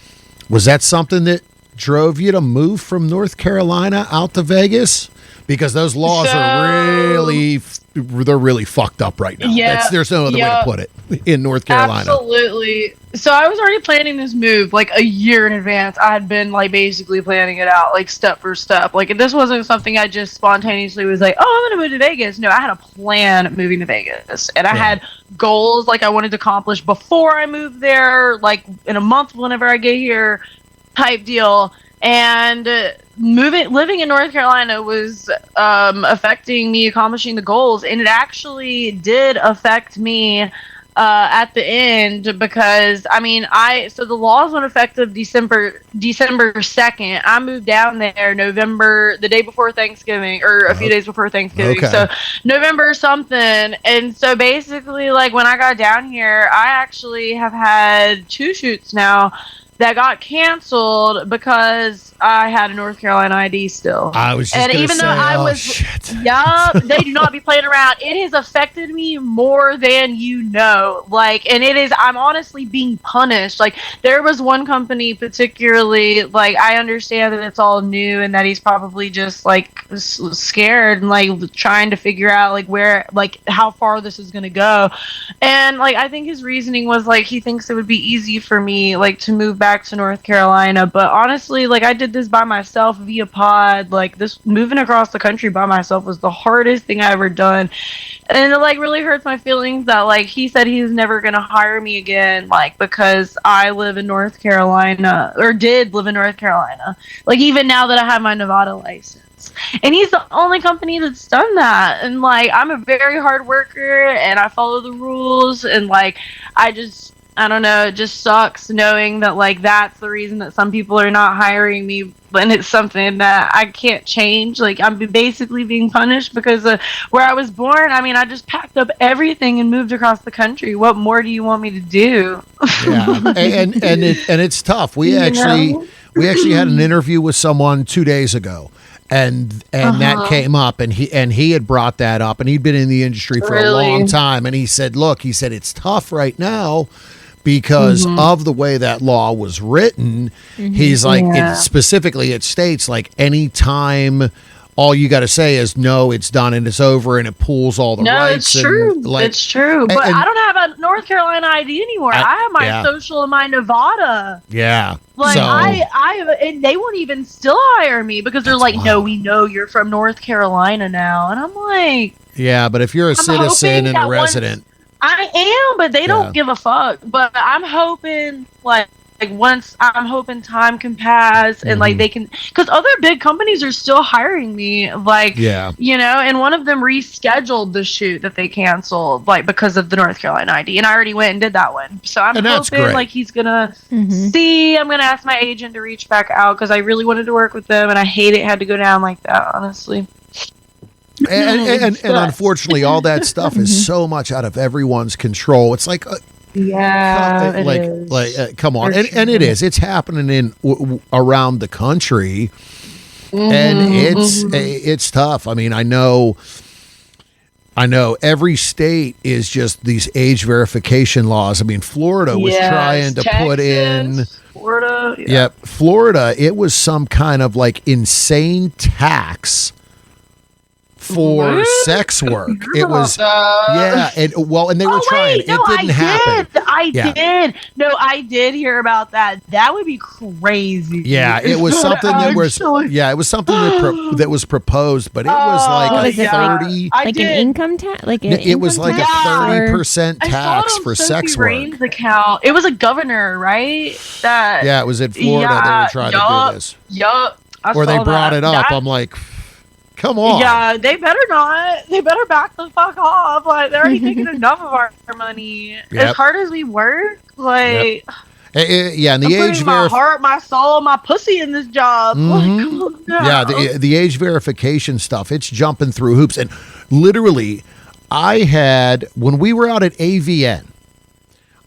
was that something that drove you to move from North Carolina out to Vegas? Because those laws are really fucked up right now. Yeah, there's no other way to put it in North Carolina. Absolutely. So I was already planning this move like a year in advance. I had been like basically planning it out like step for step. Like, this wasn't something I just spontaneously was like, oh, I'm going to move to Vegas. No, I had a plan moving to Vegas, and I had goals like I wanted to accomplish before I moved there, like in a month whenever I get here, type deal. And living in North Carolina was affecting me accomplishing the goals, and it actually did affect me at the end, because so the laws went effective December 2nd. I moved down there November, the day before Thanksgiving, or a few days before Thanksgiving. Okay. So November something. And so basically, like, when I got down here, I actually have had 2 shoots now that got canceled because I had a North Carolina ID still. I was just going to say, shit. Yup, they do not be playing around. It has affected me more than you know. Like, and I'm honestly being punished. Like, there was one company particularly, like, I understand that it's all new and that he's probably just, like, scared and, like, trying to figure out, like, where, like, how far this is going to go. And, like, I think his reasoning was, like, he thinks it would be easy for me, like, to move back to North Carolina. But honestly, like, I did this by myself via pod. Like, this moving across the country by myself was the hardest thing I ever done, and it like really hurts my feelings that like he said he's never gonna hire me again, like, because I live in North Carolina, or did live in North Carolina, like, even now that I have my Nevada license. And he's the only company that's done that. And like, I'm a very hard worker and I follow the rules, and like, I don't know, it just sucks knowing that, like, that's the reason that some people are not hiring me, and it's something that I can't change. Like, I'm basically being punished because of where I was born. I mean, I just packed up everything and moved across the country. What more do you want me to do? Yeah, and it's tough. We actually had an interview with someone 2 days ago. And that came up, and he had brought that up, and he'd been in the industry for a long time, and he said, it's tough right now because of the way that law was written. He's like, it states like any time all you got to say is no, it's done and it's over, and it pulls all the rights. It's true. Like, it's true. But I don't have a North Carolina ID anymore. I have my social in my Nevada. Yeah. Like, and they won't even still hire me because they're like, no, we know you're from North Carolina now. And I'm like, yeah, but if you're a citizen and a resident. I am, but they don't give a fuck. But I'm hoping, like once I'm hoping time can pass and like they can, because other big companies are still hiring me, like, and one of them rescheduled the shoot that they canceled, like, because of the North Carolina ID, and I already went and did that one. So I'm hoping like he's gonna see. I'm gonna ask my agent to reach back out because I really wanted to work with them, and I hate it had to go down like that, honestly. And unfortunately, all that stuff is so much out of everyone's control. It's like, come on, and it is. It's happening around the country, and it's tough. I mean, I know every state is just these age verification laws. I mean, Florida was trying to put in. Florida, Florida. It was some kind of like insane tax for sex work. It was, yeah, and they were trying. No, it didn't happen. I did. No, I did hear about that. That would be crazy. Yeah, it was something that was. Yeah, it was something that was proposed, but it was like a 30, like an income tax. It was like a 30% tax for sex work. Rain's account. It was a governor, right? Yeah, it was in Florida. They were trying to do this. Yup. Or they brought it up. I'm like, come on. Yeah, they better not. They better back the fuck off. Like, they're already taking enough of our money. Yep. As hard as we work, like, yeah, and the I'm age putting my heart, my soul, my pussy in this job. Like, come on now. Yeah, the age verification stuff, it's jumping through hoops. And literally, I had, when we were out at AVN,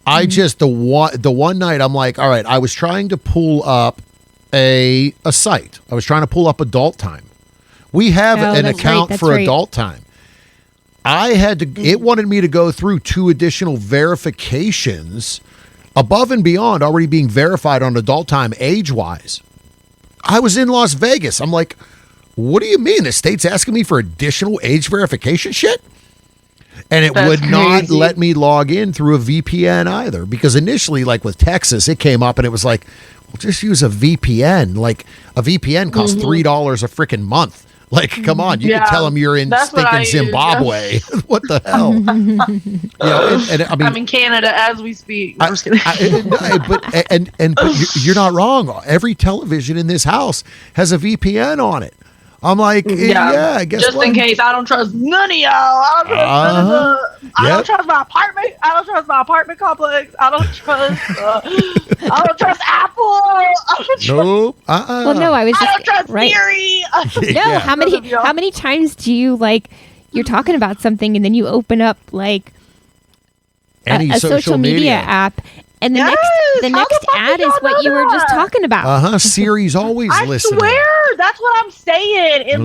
I just, the one night, I'm like, all right, I was trying to pull up a site. I was trying to pull up Adult Time. We have an account for Adult Time. I had to, it wanted me to go through 2 additional verifications above and beyond already being verified on Adult Time age-wise. I was in Las Vegas. I'm like, what do you mean? The state's asking me for additional age verification shit? And it would not let me log in through a VPN either, because initially, like with Texas, it came up and it was like, well, just use a VPN. Like a VPN costs $3 a freaking month. Like, come on, you can tell them you're in stinking Zimbabwe. What the hell? I mean, I'm in Canada as we speak. I'm just kidding. But you're not wrong. Every television in this house has a VPN on it. I'm like, yeah, guess just what? in case. I don't trust none of y'all. I don't trust I don't trust my apartment. I don't trust my apartment complex. I don't trust. I don't trust Apple. I don't trust, Well, no, I don't trust Siri. No, how many times do you you're talking about something and then you open up any a social media app? And the next ad is what you were just talking about. Siri's always listening. I swear, that's what I'm saying. And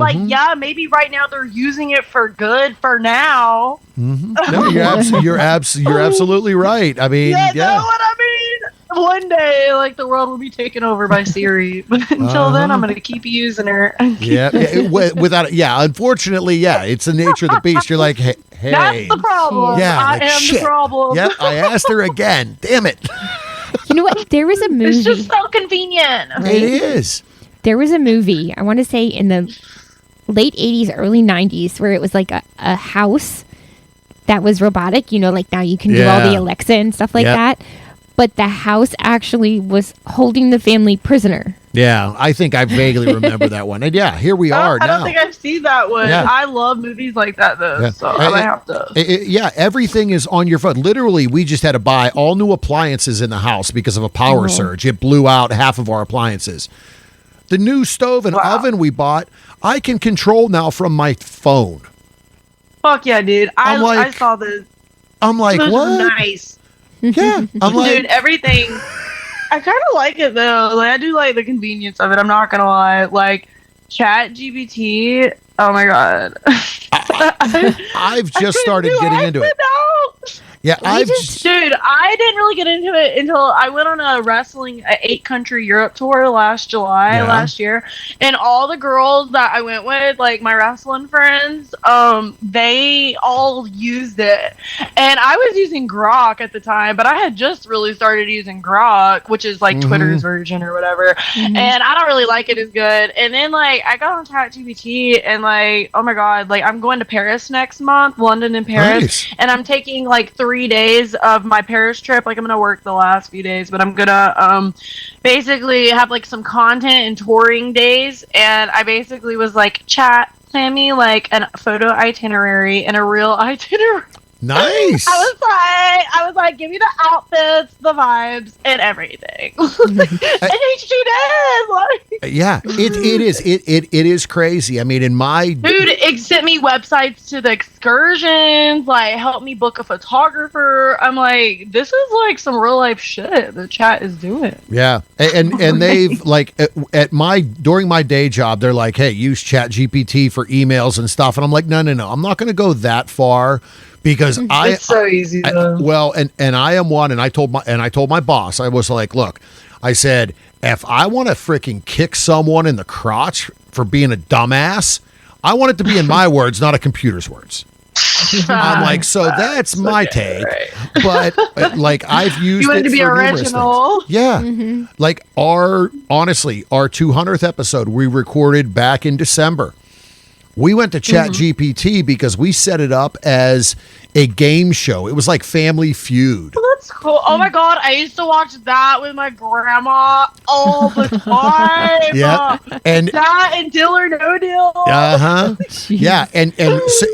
maybe right now they're using it for good for now. No, you're absolutely right. I mean, you know what I mean? One day, the world will be taken over by Siri, but until then, I'm gonna keep using her. Unfortunately, it's the nature of the beast. You're like, hey, that's the problem. I am the problem. Yep, I asked her again. Damn it. You know what? There was a movie. It's just so convenient. Right? It is. There was a movie, I want to say in the late 80s, early 90s, where it was like a house that was robotic. Now you can do all the Alexa and stuff like that. But the house actually was holding the family prisoner. Yeah, I think I vaguely remember that one. And here we are now. I don't think I've seen that one. Yeah. I love movies like that, though. So I might have to. Everything is on your phone. Literally, we just had to buy all new appliances in the house because of a power surge. It blew out half of our appliances. The new stove and oven we bought, I can control now from my phone. Fuck yeah, dude. I saw this. I'm like, what? Nice. Yeah, I'm like, dude, everything. I kind of like it though. I do like the convenience of it. I'm not gonna lie. Chat GPT. Oh my god. I've just started getting into it. Yeah, dude, I didn't really get into it until I went on a 8-country Europe tour last year, and all the girls that I went with, my wrestling friends, they all used it, and I was using Grok at the time, but I had just really started using Grok, which is Twitter's version or whatever, and I don't really like it as good. And then I got on ChatGPT, and oh my god, I'm going to Paris next month, London and Paris, and I'm taking 3 days of my Paris trip. I'm gonna work the last few days, but I'm gonna basically have some content and touring days. And I basically was chat, plan me a photo itinerary and a real itinerary. Nice. I was like, give me the outfits, the vibes, and everything. And she did. Yeah, it is. It is crazy. I mean, dude, it sent me websites to the excursions. Help me book a photographer. I'm like, this is some real life shit the chat is doing. Yeah, and they've during my day job, they're like, hey, use ChatGPT for emails and stuff, and I'm like, no, I'm not going to go that far. Because it's so easy though. And I am one, and I told my boss, I was like, look, I said, if I want to freaking kick someone in the crotch for being a dumbass, I want it to be in my words, not a computer's words. I'm like, so that's my take. Right. But like I've used You want it it to be for numerous things. original. Yeah. Like our 200th episode we recorded back in December. We went to ChatGPT because we set it up as a game show. It was like Family Feud. Oh, that's cool. Oh my god, I used to watch that with my grandma all the time. Yeah. And that and Deal or No Deal. uh-huh. Yeah, and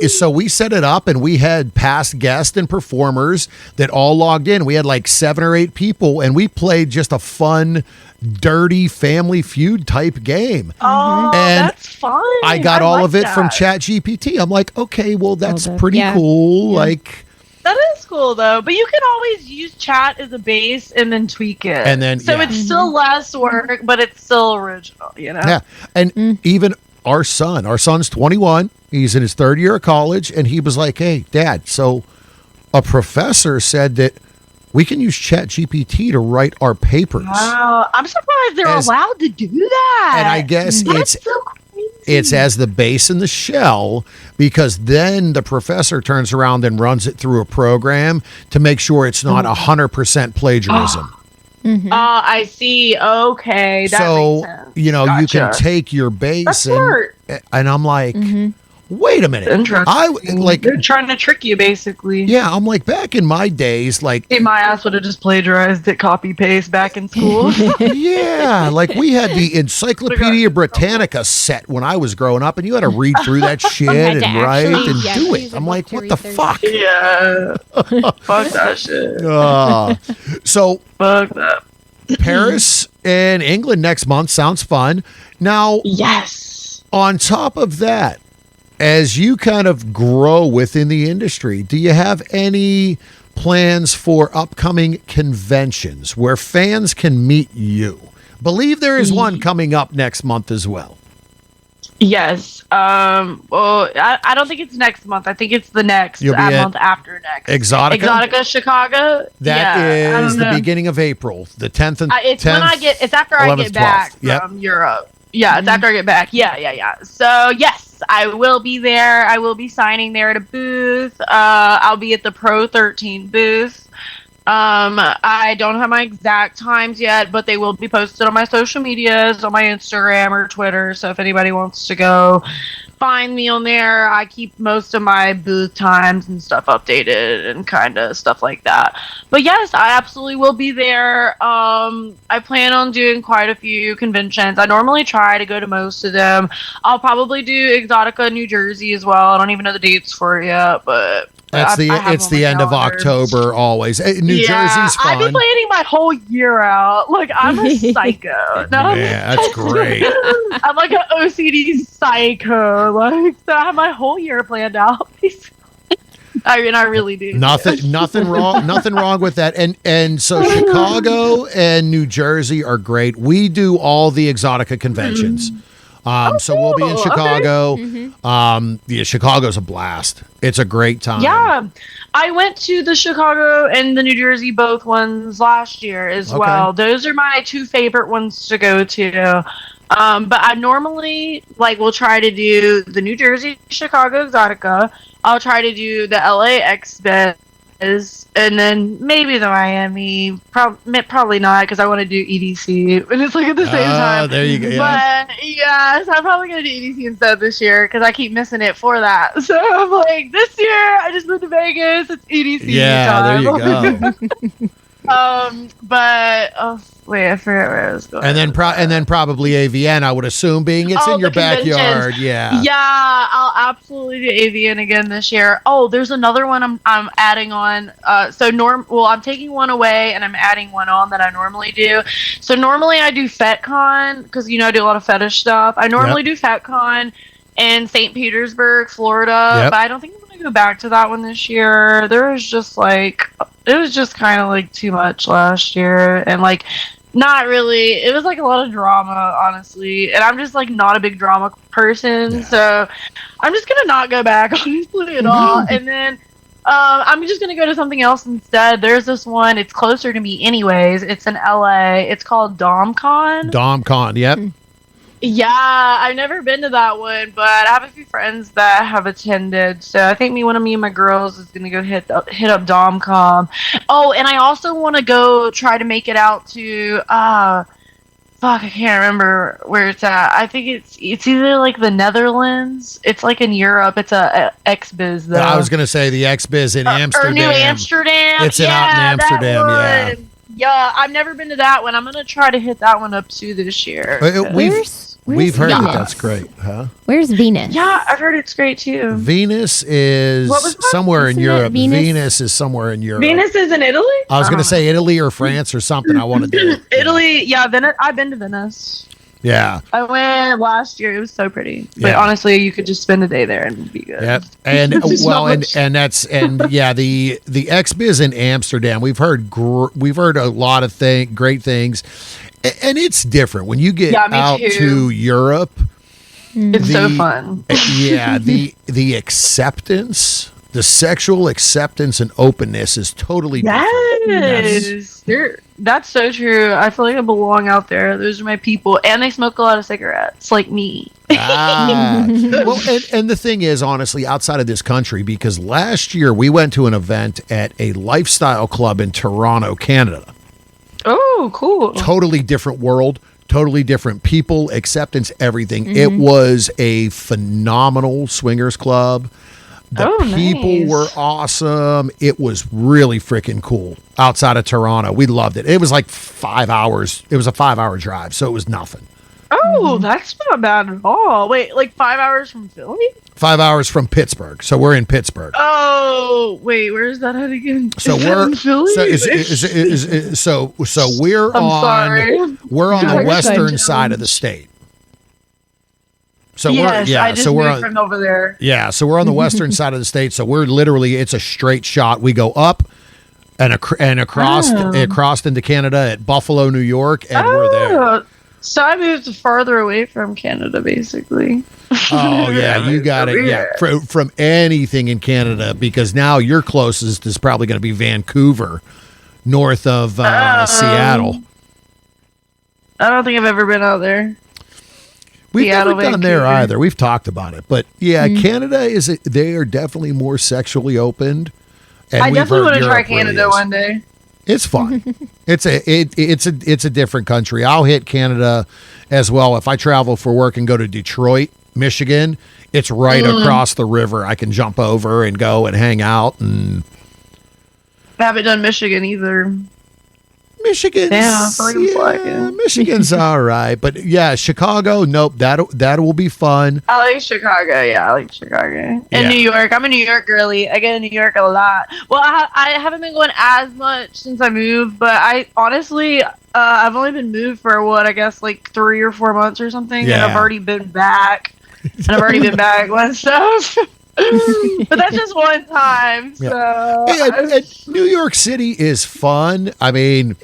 so we set it up and we had past guests and performers that all logged in. We had like 7 or 8 people and we played just a fun dirty Family Feud type game. Oh, And that's fun. I got all like of it from that. ChatGPT. I'm like, okay, well, that's the- pretty yeah. cool. Yeah. Like, That is cool though, but you can always use chat as a base and then tweak it. And then, so yeah. it's still less work, but it's still original, you know? yeah. And even our son's 21. He's in his 3rd year of college. And he was like, hey, Dad, so a professor said that we can use ChatGPT to write our papers. Wow, I'm surprised they're As- allowed to do that. And I guess That's so crazy. it's as the base in the shell because then the professor turns around and runs it through a program to make sure it's not 100% plagiarism. I see. Okay, that So, makes sense. you know, you can Gotcha. take your base That's smart. and I'm like, wait a minute. Interesting. Like, They're trying to trick you, basically. yeah, I'm like, back in my days, like, Hey, my ass would have just plagiarized it, copy paste back in school. yeah, like we had the Encyclopedia Britannica set when I was growing up, and you had to read through that shit had and to write actually, and yeah, do use it. a I'm book like, to what read the through. fuck? yeah. Fuck that shit. So Fuck that. Paris and England next month sounds fun. Now, Yes. on top of that, as you kind of grow within the industry, do you have any plans for upcoming conventions where fans can meet you? Believe there is one coming up next month as well. Yes. Well, I don't think it's next month. I think it's the next You'll be at month after next. Exotica? Exotica Chicago. That yeah, is the beginning of April, the 10th and It's 10th, when I get. It's after I 11th, get back 12th. from Europe. Yeah, it's after I get back. Yeah. So yes, I will be there. I will be signing there at a booth. I'll be at the Pro 13 booth. I don't have my exact times yet, but they will be posted on my social medias, on my Instagram or Twitter. So if anybody wants to go find me on there, I keep most of my booth times and stuff updated and kind of stuff like that. But yes, I absolutely will be there. I plan on doing quite a few conventions. I normally try to go to most of them. I'll probably do Exotica New Jersey as well. I don't even know the dates for it yet, but That's I have it's them on the my end of calendar. October always. New Jersey's fun. I've been planning my whole year out. Like I'm a psycho. No, Yeah, that's great. I'm like an OCD psycho. Like so I have my whole year planned out. I mean, I really do. Nothing wrong with that. And so Chicago and New Jersey are great. We do all the Exotica conventions. So we'll be in cool. Chicago. Yeah, Chicago's a blast. It's a great time. Yeah. I went to the Chicago and the New Jersey both ones last year as well. Those are my 2 favorite ones to go to. But I normally will try to do the New Jersey Chicago Exotica. I'll try to do the LA Expo, and then maybe the Miami. Probably not because I want to do EDC, and it's like at the same time. There you go. Yeah. But yeah, so I'm probably gonna do EDC instead this year because I keep missing it for that. So I'm like, this year I just moved to Vegas. It's EDC. Yeah, there time. you go. But wait, I forgot where I was going. And then probably AVN, I would assume, being it's in your the conventions. backyard. Yeah. Yeah, I'll absolutely do AVN again this year. Oh, there's another one I'm adding on. I'm taking one away and I'm adding one on that I normally do. So normally I do FetCon because I do a lot of fetish stuff. I normally do FetCon in St. Petersburg, Florida, but I don't think I'm gonna go back to that one this year. It was just kind of too much last year and not really. It was a lot of drama, honestly, and I'm just not a big drama person, so I'm just gonna not go back honestly at all. And then I'm just gonna go to something else instead. There's this one. It's closer to me, anyways. It's in LA. It's called DomCon. DomCon. Yep. Yeah, I've never been to that one, but I have a few friends that have attended. So I think one of me and my girls is gonna go hit up DomCom. Oh, and I also want to go try to make it out to fuck, I can't remember where it's at. I think it's either like the Netherlands. It's like in Europe. It's a XBiz though. I was going to say the XBiz in Amsterdam. Or New Amsterdam. It's out in Amsterdam, yeah. Yeah, I've never been to that one. I'm gonna try to hit that one up too this year. We've heard Venus? that that's great, huh? Where's Venus? Yeah, I've heard it's great too. Venus is What was that? somewhere in Isn't it Europe. Venus? Venus is somewhere in Europe. Venus is in Italy? I was going to say Italy or France or something. I want to do it. Italy, yeah, Venice. I've been to Venice. Yeah. I went last year. It was so pretty. But Yeah. honestly, you could just spend a day there and be good. Yep. And There's well, not and much- and that's and yeah, the XBiz in Amsterdam. We've heard a lot of great things, and it's different when you get Yeah, me out too. to Europe. It's so the- fun. Yeah, the acceptance, the sexual acceptance and openness is totally different. Yes. That's so true. I feel like I belong out there. Those are my people. And they smoke a lot of cigarettes, like me. Well, and the thing is, honestly, outside of this country, because last year we went to an event at a lifestyle club in Toronto, Canada. Oh, cool. Totally different world, totally different people, acceptance, everything. Mm-hmm. It was a phenomenal swingers club. The people nice. were awesome. It was really freaking cool outside of Toronto. We loved it. It was like 5 hours. It was a 5-hour drive, so it was nothing. Oh, that's not bad at all. Wait, like 5 hours from Philly? 5 hours from Pittsburgh. So we're in Pittsburgh. Oh, wait, where is that at again? So Is that we're in Philly? so we're I'm on sorry. we're on the Sorry. western side of the state. So Yes, I just we're moved from over there. yeah, so we're on the western side of the state. So we're literally it's a straight shot. We go up and across into Canada at Buffalo, New York, and we're there. Oh, so I moved farther away from Canada, basically. Oh yeah, you got it. Yeah, from anything in Canada because now your closest is probably going to be Vancouver, north of Seattle. I don't think I've ever been out there. We've Seattle, never done there Vancouver. either. We've talked about it, but yeah, Canada they are definitely more sexually opened. And I we've definitely heard want to try Europe really Canada is. one day. It's fun. it's a different country. I'll hit Canada as well if I travel for work and go to Detroit, Michigan. It's right across the river. I can jump over and go and hang out and I haven't done Michigan either. Michigan's Yeah, I feel like I'm slacking. Michigan's all right, but yeah, Chicago. Nope, that will be fun. I like Chicago. Yeah, I like Chicago. And Yeah. New York. I'm a New York girly. I go to New York a lot. Well, I haven't been going as much since I moved, but I honestly, I've only been moved for I guess like 3 or 4 months or something, and Yeah. I've already been back. And I've already been back once, so. But that's just one time. So And New York City is fun. I mean,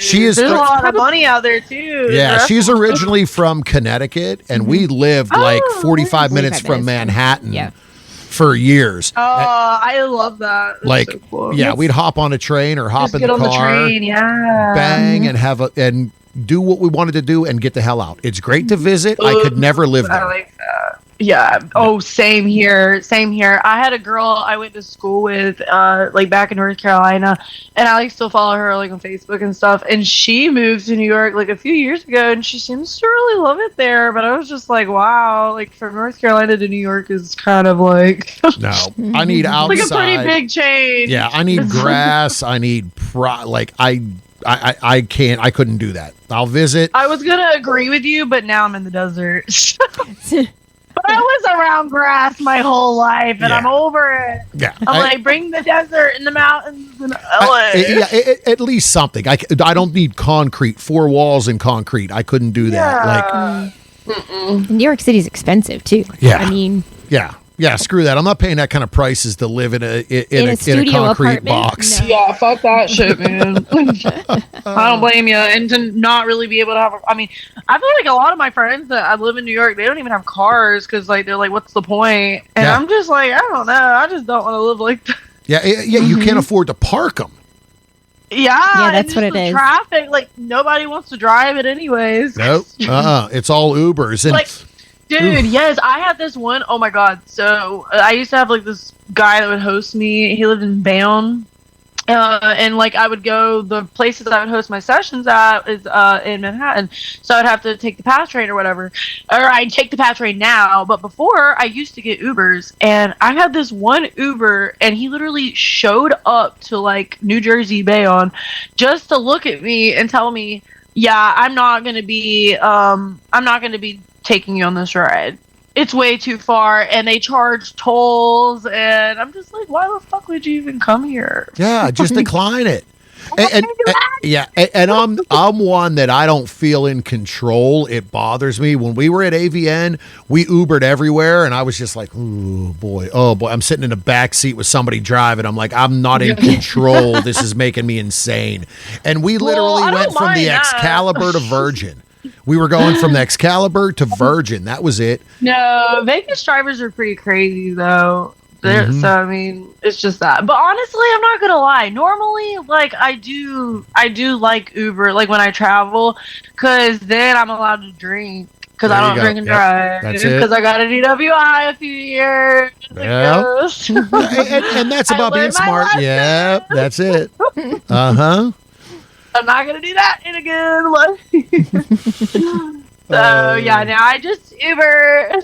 she is. There's a lot of money out there too. Yeah, she's originally from Connecticut, and we lived like 45 minutes 45 from minutes. Manhattan Yeah. for years. Oh, I love that. That's Like, so cool. yeah, we'd hop on a train or hop Just in get the on car, the train. Yeah. bang, and do what we wanted to do and get the hell out. It's great to visit. I could never live I there. like that. Yeah. Oh, same here. Same here. I had a girl I went to school with, like back in North Carolina, and I like still follow her like on Facebook and stuff. And she moved to New York like a few years ago, and she seems to really love it there. But I was just like, wow, like from North Carolina to New York is kind of like No, I need outside. like a pretty big change. Yeah, I need grass. I need I can't. I couldn't do that. I'll visit. I was gonna agree with you, but now I'm in the desert. But I was around grass my whole life, and Yeah. I'm over it. Yeah, I'm like, bring the desert and the mountains and LA. at least something. I don't need concrete, 4 walls and concrete. I couldn't do that. Like, New York City's expensive too. Yeah. I mean, yeah, screw that. I'm not paying that kind of prices to live in a studio concrete apartment? box. No. Yeah, fuck that shit, man. I don't blame you. And to not really be able to have, I mean, I feel like a lot of my friends that live in New York, they don't even have cars because, like, they're like, what's the point? And Yeah. I'm just like, I don't know. I just don't want to live like that. Yeah, you can't afford to park them. Yeah, that's what it is. Traffic, like nobody wants to drive it anyways. Nope. It's all Ubers. And Like, dude, yes, I had this one. Oh my god! So I used to have like this guy that would host me. He lived in Bayonne. And like I would go, the places I would host my sessions at is in Manhattan, so I'd have to take the PATH train or whatever, or I'd take the PATH train now. But before, I used to get Ubers, and I had this one Uber, and he literally showed up to like New Jersey Bayonne just to look at me and tell me, "Yeah, I'm not gonna be taking you on this ride. It's way too far, and they charge tolls." And I'm just like, why the fuck would you even come here? yeah, just decline it. And I'm one that I don't feel in control. It bothers me. When we were at AVN, we Ubered everywhere, and I was just like, oh boy. I'm sitting in the back seat with somebody driving. I'm like, I'm not in control. This is making me insane. And we literally went from the Excalibur to Virgin. We were going from the Excalibur to Virgin. That was it. No, Vegas drivers are pretty crazy though. So I mean, it's just that. But honestly, I'm not gonna lie. Normally, like I do like Uber, like when I travel, because then I'm allowed to drink. Because I don't drink and drive. Because I got a DWI a few years ago. And that's about being smart. Yeah, that's it. I'm not gonna do that in again. So yeah, now I just Uber.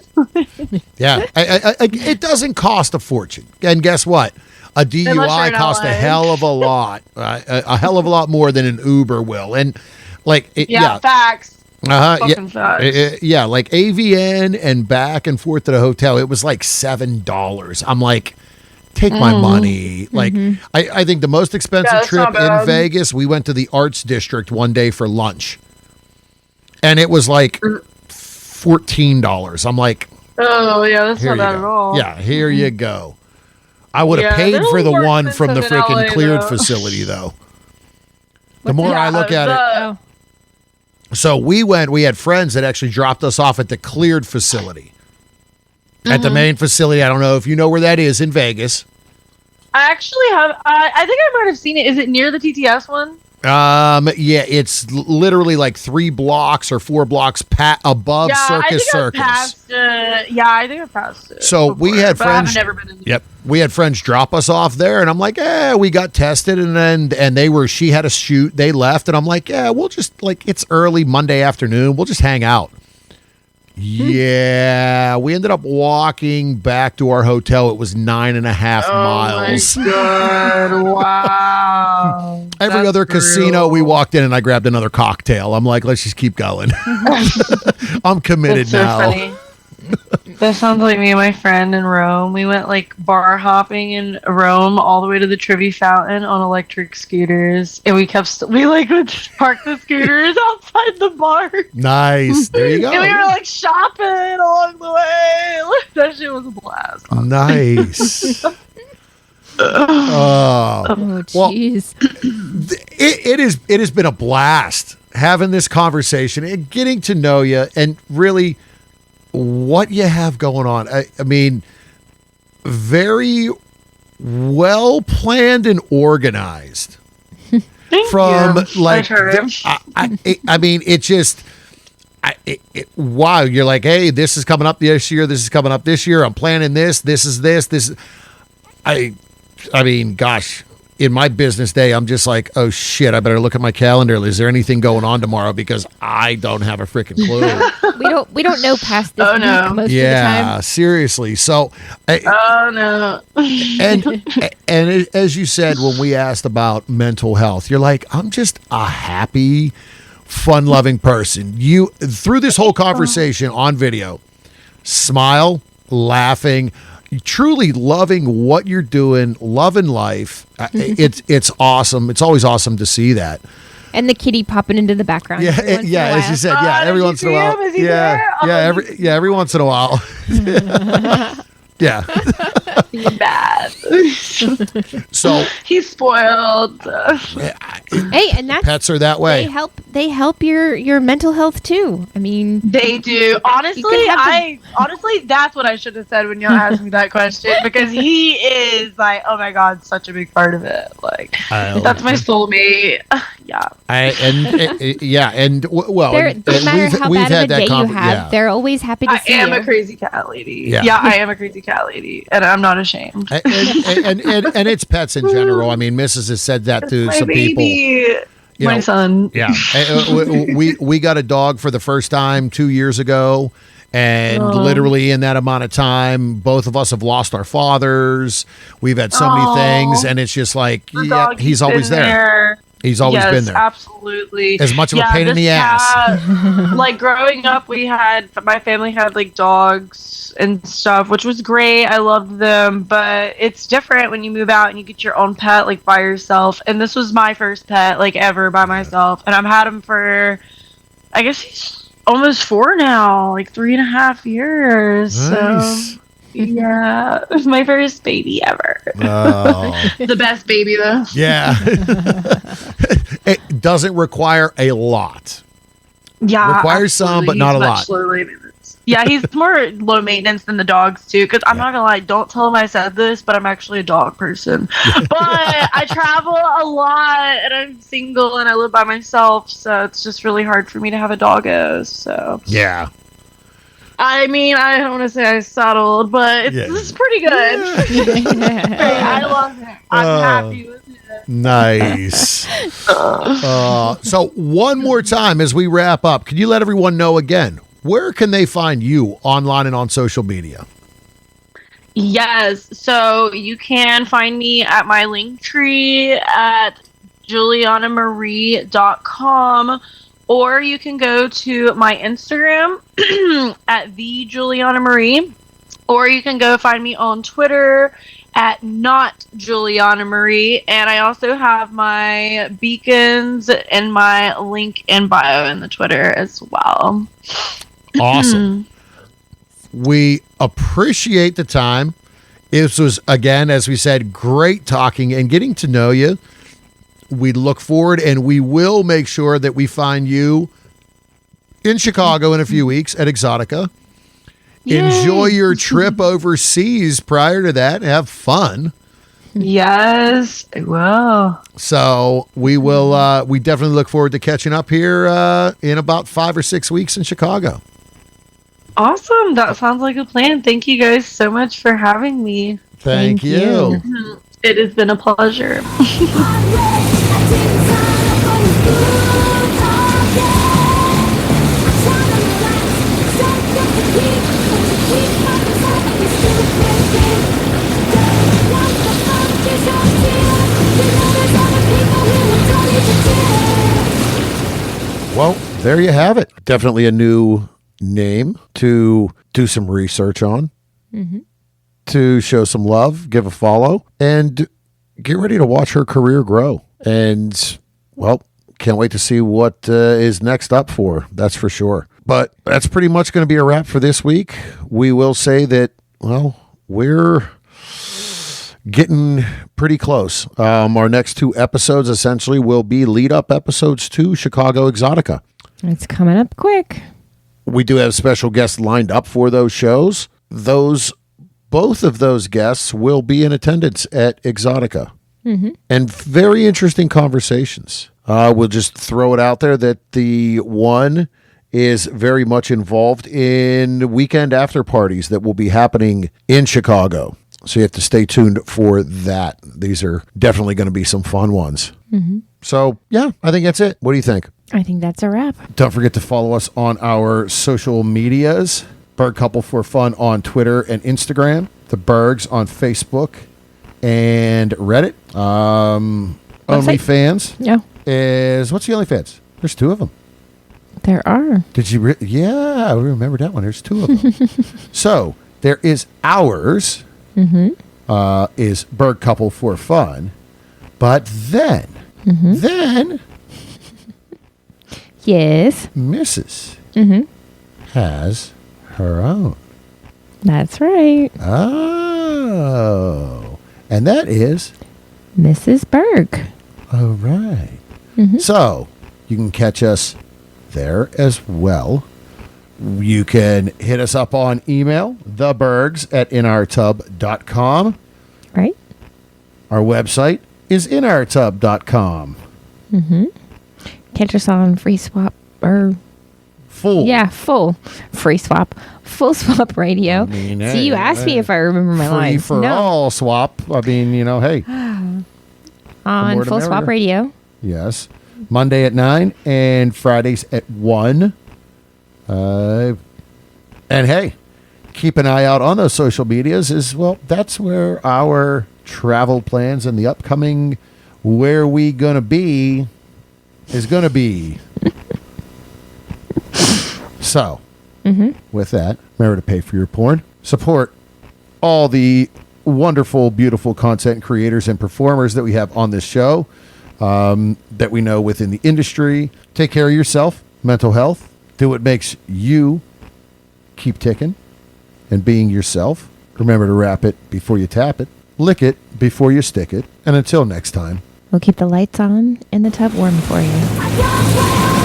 Yeah, it doesn't cost a fortune, and guess what? A DUI costs a hell of a lot, a hell of a lot more than an Uber will, and like facts. Facts. Yeah, like AVN and back and forth to the hotel, it was like $7. I'm like, take my money. Like, I think the most expensive trip in Vegas, we went to the Arts District one day for lunch. And it was like $14. I'm like, oh, yeah, that's not bad at all. Yeah, here you go. I would have paid for the one from the freaking cleared facility, though. The more I look at it. So we had friends that actually dropped us off at the cleared facility. At the main facility. I don't know if you know where that is in Vegas. I actually have. I think I might have seen it. Is it near the TTS one? Yeah, it's literally like 3 blocks or 4 blocks above Circus. I think I've passed it. So before, we had friends. I've never been in. Yep, we had friends drop us off there, and I'm like, we got tested, and she had a shoot. They left, and I'm like, we'll just it's early Monday afternoon. We'll just hang out. Yeah, we ended up walking back to our hotel. It was 9.5 miles. Oh my God. Wow. Every other casino we walked in and I grabbed another cocktail. I'm like, let's just keep going. I'm committed now. Funny. That sounds like me and my friend in Rome. We went like bar hopping in Rome all the way to the Trevi Fountain on electric scooters, and we would park the scooters outside the bar. Nice, there you go. And we were like shopping along the way. That shit was a blast. Nice. Jeez. It has been a blast having this conversation and getting to know you and really what you have going on. I mean, very well planned and organized. From like, I mean, it just, wow. You're like, hey, this is coming up this year. This is coming up this year. I'm planning this. This is this. This. I mean, gosh. In my business day, I'm just like, oh shit, I better look at my calendar. Is there anything going on tomorrow? Because I don't have a freaking clue. we don't know past this week most of the time. Yeah, seriously. So, no. and as you said when we asked about mental health, you're like, I'm just a happy, fun-loving person. You through this whole conversation on video, smile, laughing. Truly loving what you're doing, loving life. It's awesome. It's always awesome to see that. And the kitty popping into the background. Yeah, as you said, every once in a while. Every once in a while. Yeah. He's bad. So He's spoiled. Hey, and that's pets are that way. They help your mental health too. I mean, They do. Honestly, honestly that's what I should have said when y'all asked me that question, because he is like, oh my god, such a big part of it. Like, that's my soulmate. Yeah. Well, no matter how bad of a day you have, they're always happy to I see you. am a crazy cat lady. Yeah. I am a crazy cat lady, and I'm not ashamed. and it's pets in general. I mean, Mrs. has said that to some people. My son. Yeah. we got a dog for the first time 2 years ago. And literally in that amount of time, both of us have lost our fathers. We've had so many things. And it's just like, he's always there. He's always been there. Absolutely. As much of a pain in the ass. Like growing up, my family had like dogs and stuff, which was great. I loved them, but it's different when you move out and you get your own pet like by yourself. And this was my first pet like ever by myself. And I've had him for, I guess he's almost 4 now, like 3.5 years. Nice. So yeah, it was my first baby ever. Oh. The best baby though. Yeah. It doesn't require a lot. Yeah, requires some, but not a lot. Low maintenance. Yeah, he's more low maintenance than the dogs too. Because I'm not gonna lie, don't tell him I said this, but I'm actually a dog person. But I travel a lot, and I'm single, and I live by myself, so it's just really hard for me to have a doggo. So yeah. I mean, I don't want to say I settled, but it's pretty good. I love it. I'm happy with it. Nice. So one more time as we wrap up, can you let everyone know again, where can they find you online and on social media? Yes, so you can find me at my link tree at julianamarie.com, or you can go to my Instagram at the Juliana Marie, or you can go find me on Twitter at not Juliana Marie, and I also have my beacons and my link in bio in the Twitter as well. Awesome. We appreciate the time. This was, again, as we said, great talking and getting to know you. We look forward, and we will make sure that we find you in Chicago in a few weeks at Exotica. Yay. Enjoy your trip overseas prior to that. Have fun. Yes, I will. So we will. We definitely look forward to catching up here in about 5 or 6 weeks in Chicago. Awesome. That sounds like a plan. Thank you guys so much for having me. Thank you. It has been a pleasure. Well, there you have it. Definitely a new name to do some research on, to show some love, give a follow, and get ready to watch her career grow. And, well, can't wait to see what is next up for her, that's for sure. But that's pretty much going to be a wrap for this week. We will say that, well, we're getting pretty close. Our next 2 episodes essentially will be lead-up episodes to Chicago Exotica. It's coming up quick. We do have special guests lined up for those shows. Both of those guests will be in attendance at Exotica. And very interesting conversations. We'll just throw it out there that the one is very much involved in weekend after parties that will be happening in Chicago. So you have to stay tuned for that. These are definitely going to be some fun ones. So, yeah, I think that's it. What do you think? I think that's a wrap. Don't forget to follow us on our social medias. Berg Couple for Fun on Twitter and Instagram. The Bergs on Facebook and Reddit. OnlyFans what's the OnlyFans? There's 2 of them. There are. Did you? Yeah, I remember that one. There's 2 of them. So there is ours. Is Berg Couple for Fun, but then yes, Mrs. has her own. That's right. Oh. Oh. And that is Mrs. Berg. all right. Mm-hmm. So you can catch us there as well. You can hit us up on email, thebergs@inourtub.com. Right? Our website is inourtub.com. Mm-hmm. Catch us on Free Swap or full Free Swap, Full Swap Radio. I mean, See, you asked me if I remember my Free lines. for all swap. I mean, hey. On more Full the Swap merrier. Radio. Yes. Monday at 9 and Fridays at 1. And hey, keep an eye out on those social medias that's where our travel plans and the upcoming where we gonna be is gonna be. So, with that, remember to pay for your porn. Support all the wonderful, beautiful content creators and performers that we have on this show that we know within the industry. Take care of yourself, mental health. Do what makes you keep ticking and being yourself. Remember to wrap it before you tap it. Lick it before you stick it. And until next time. We'll keep the lights on and the tub warm for you.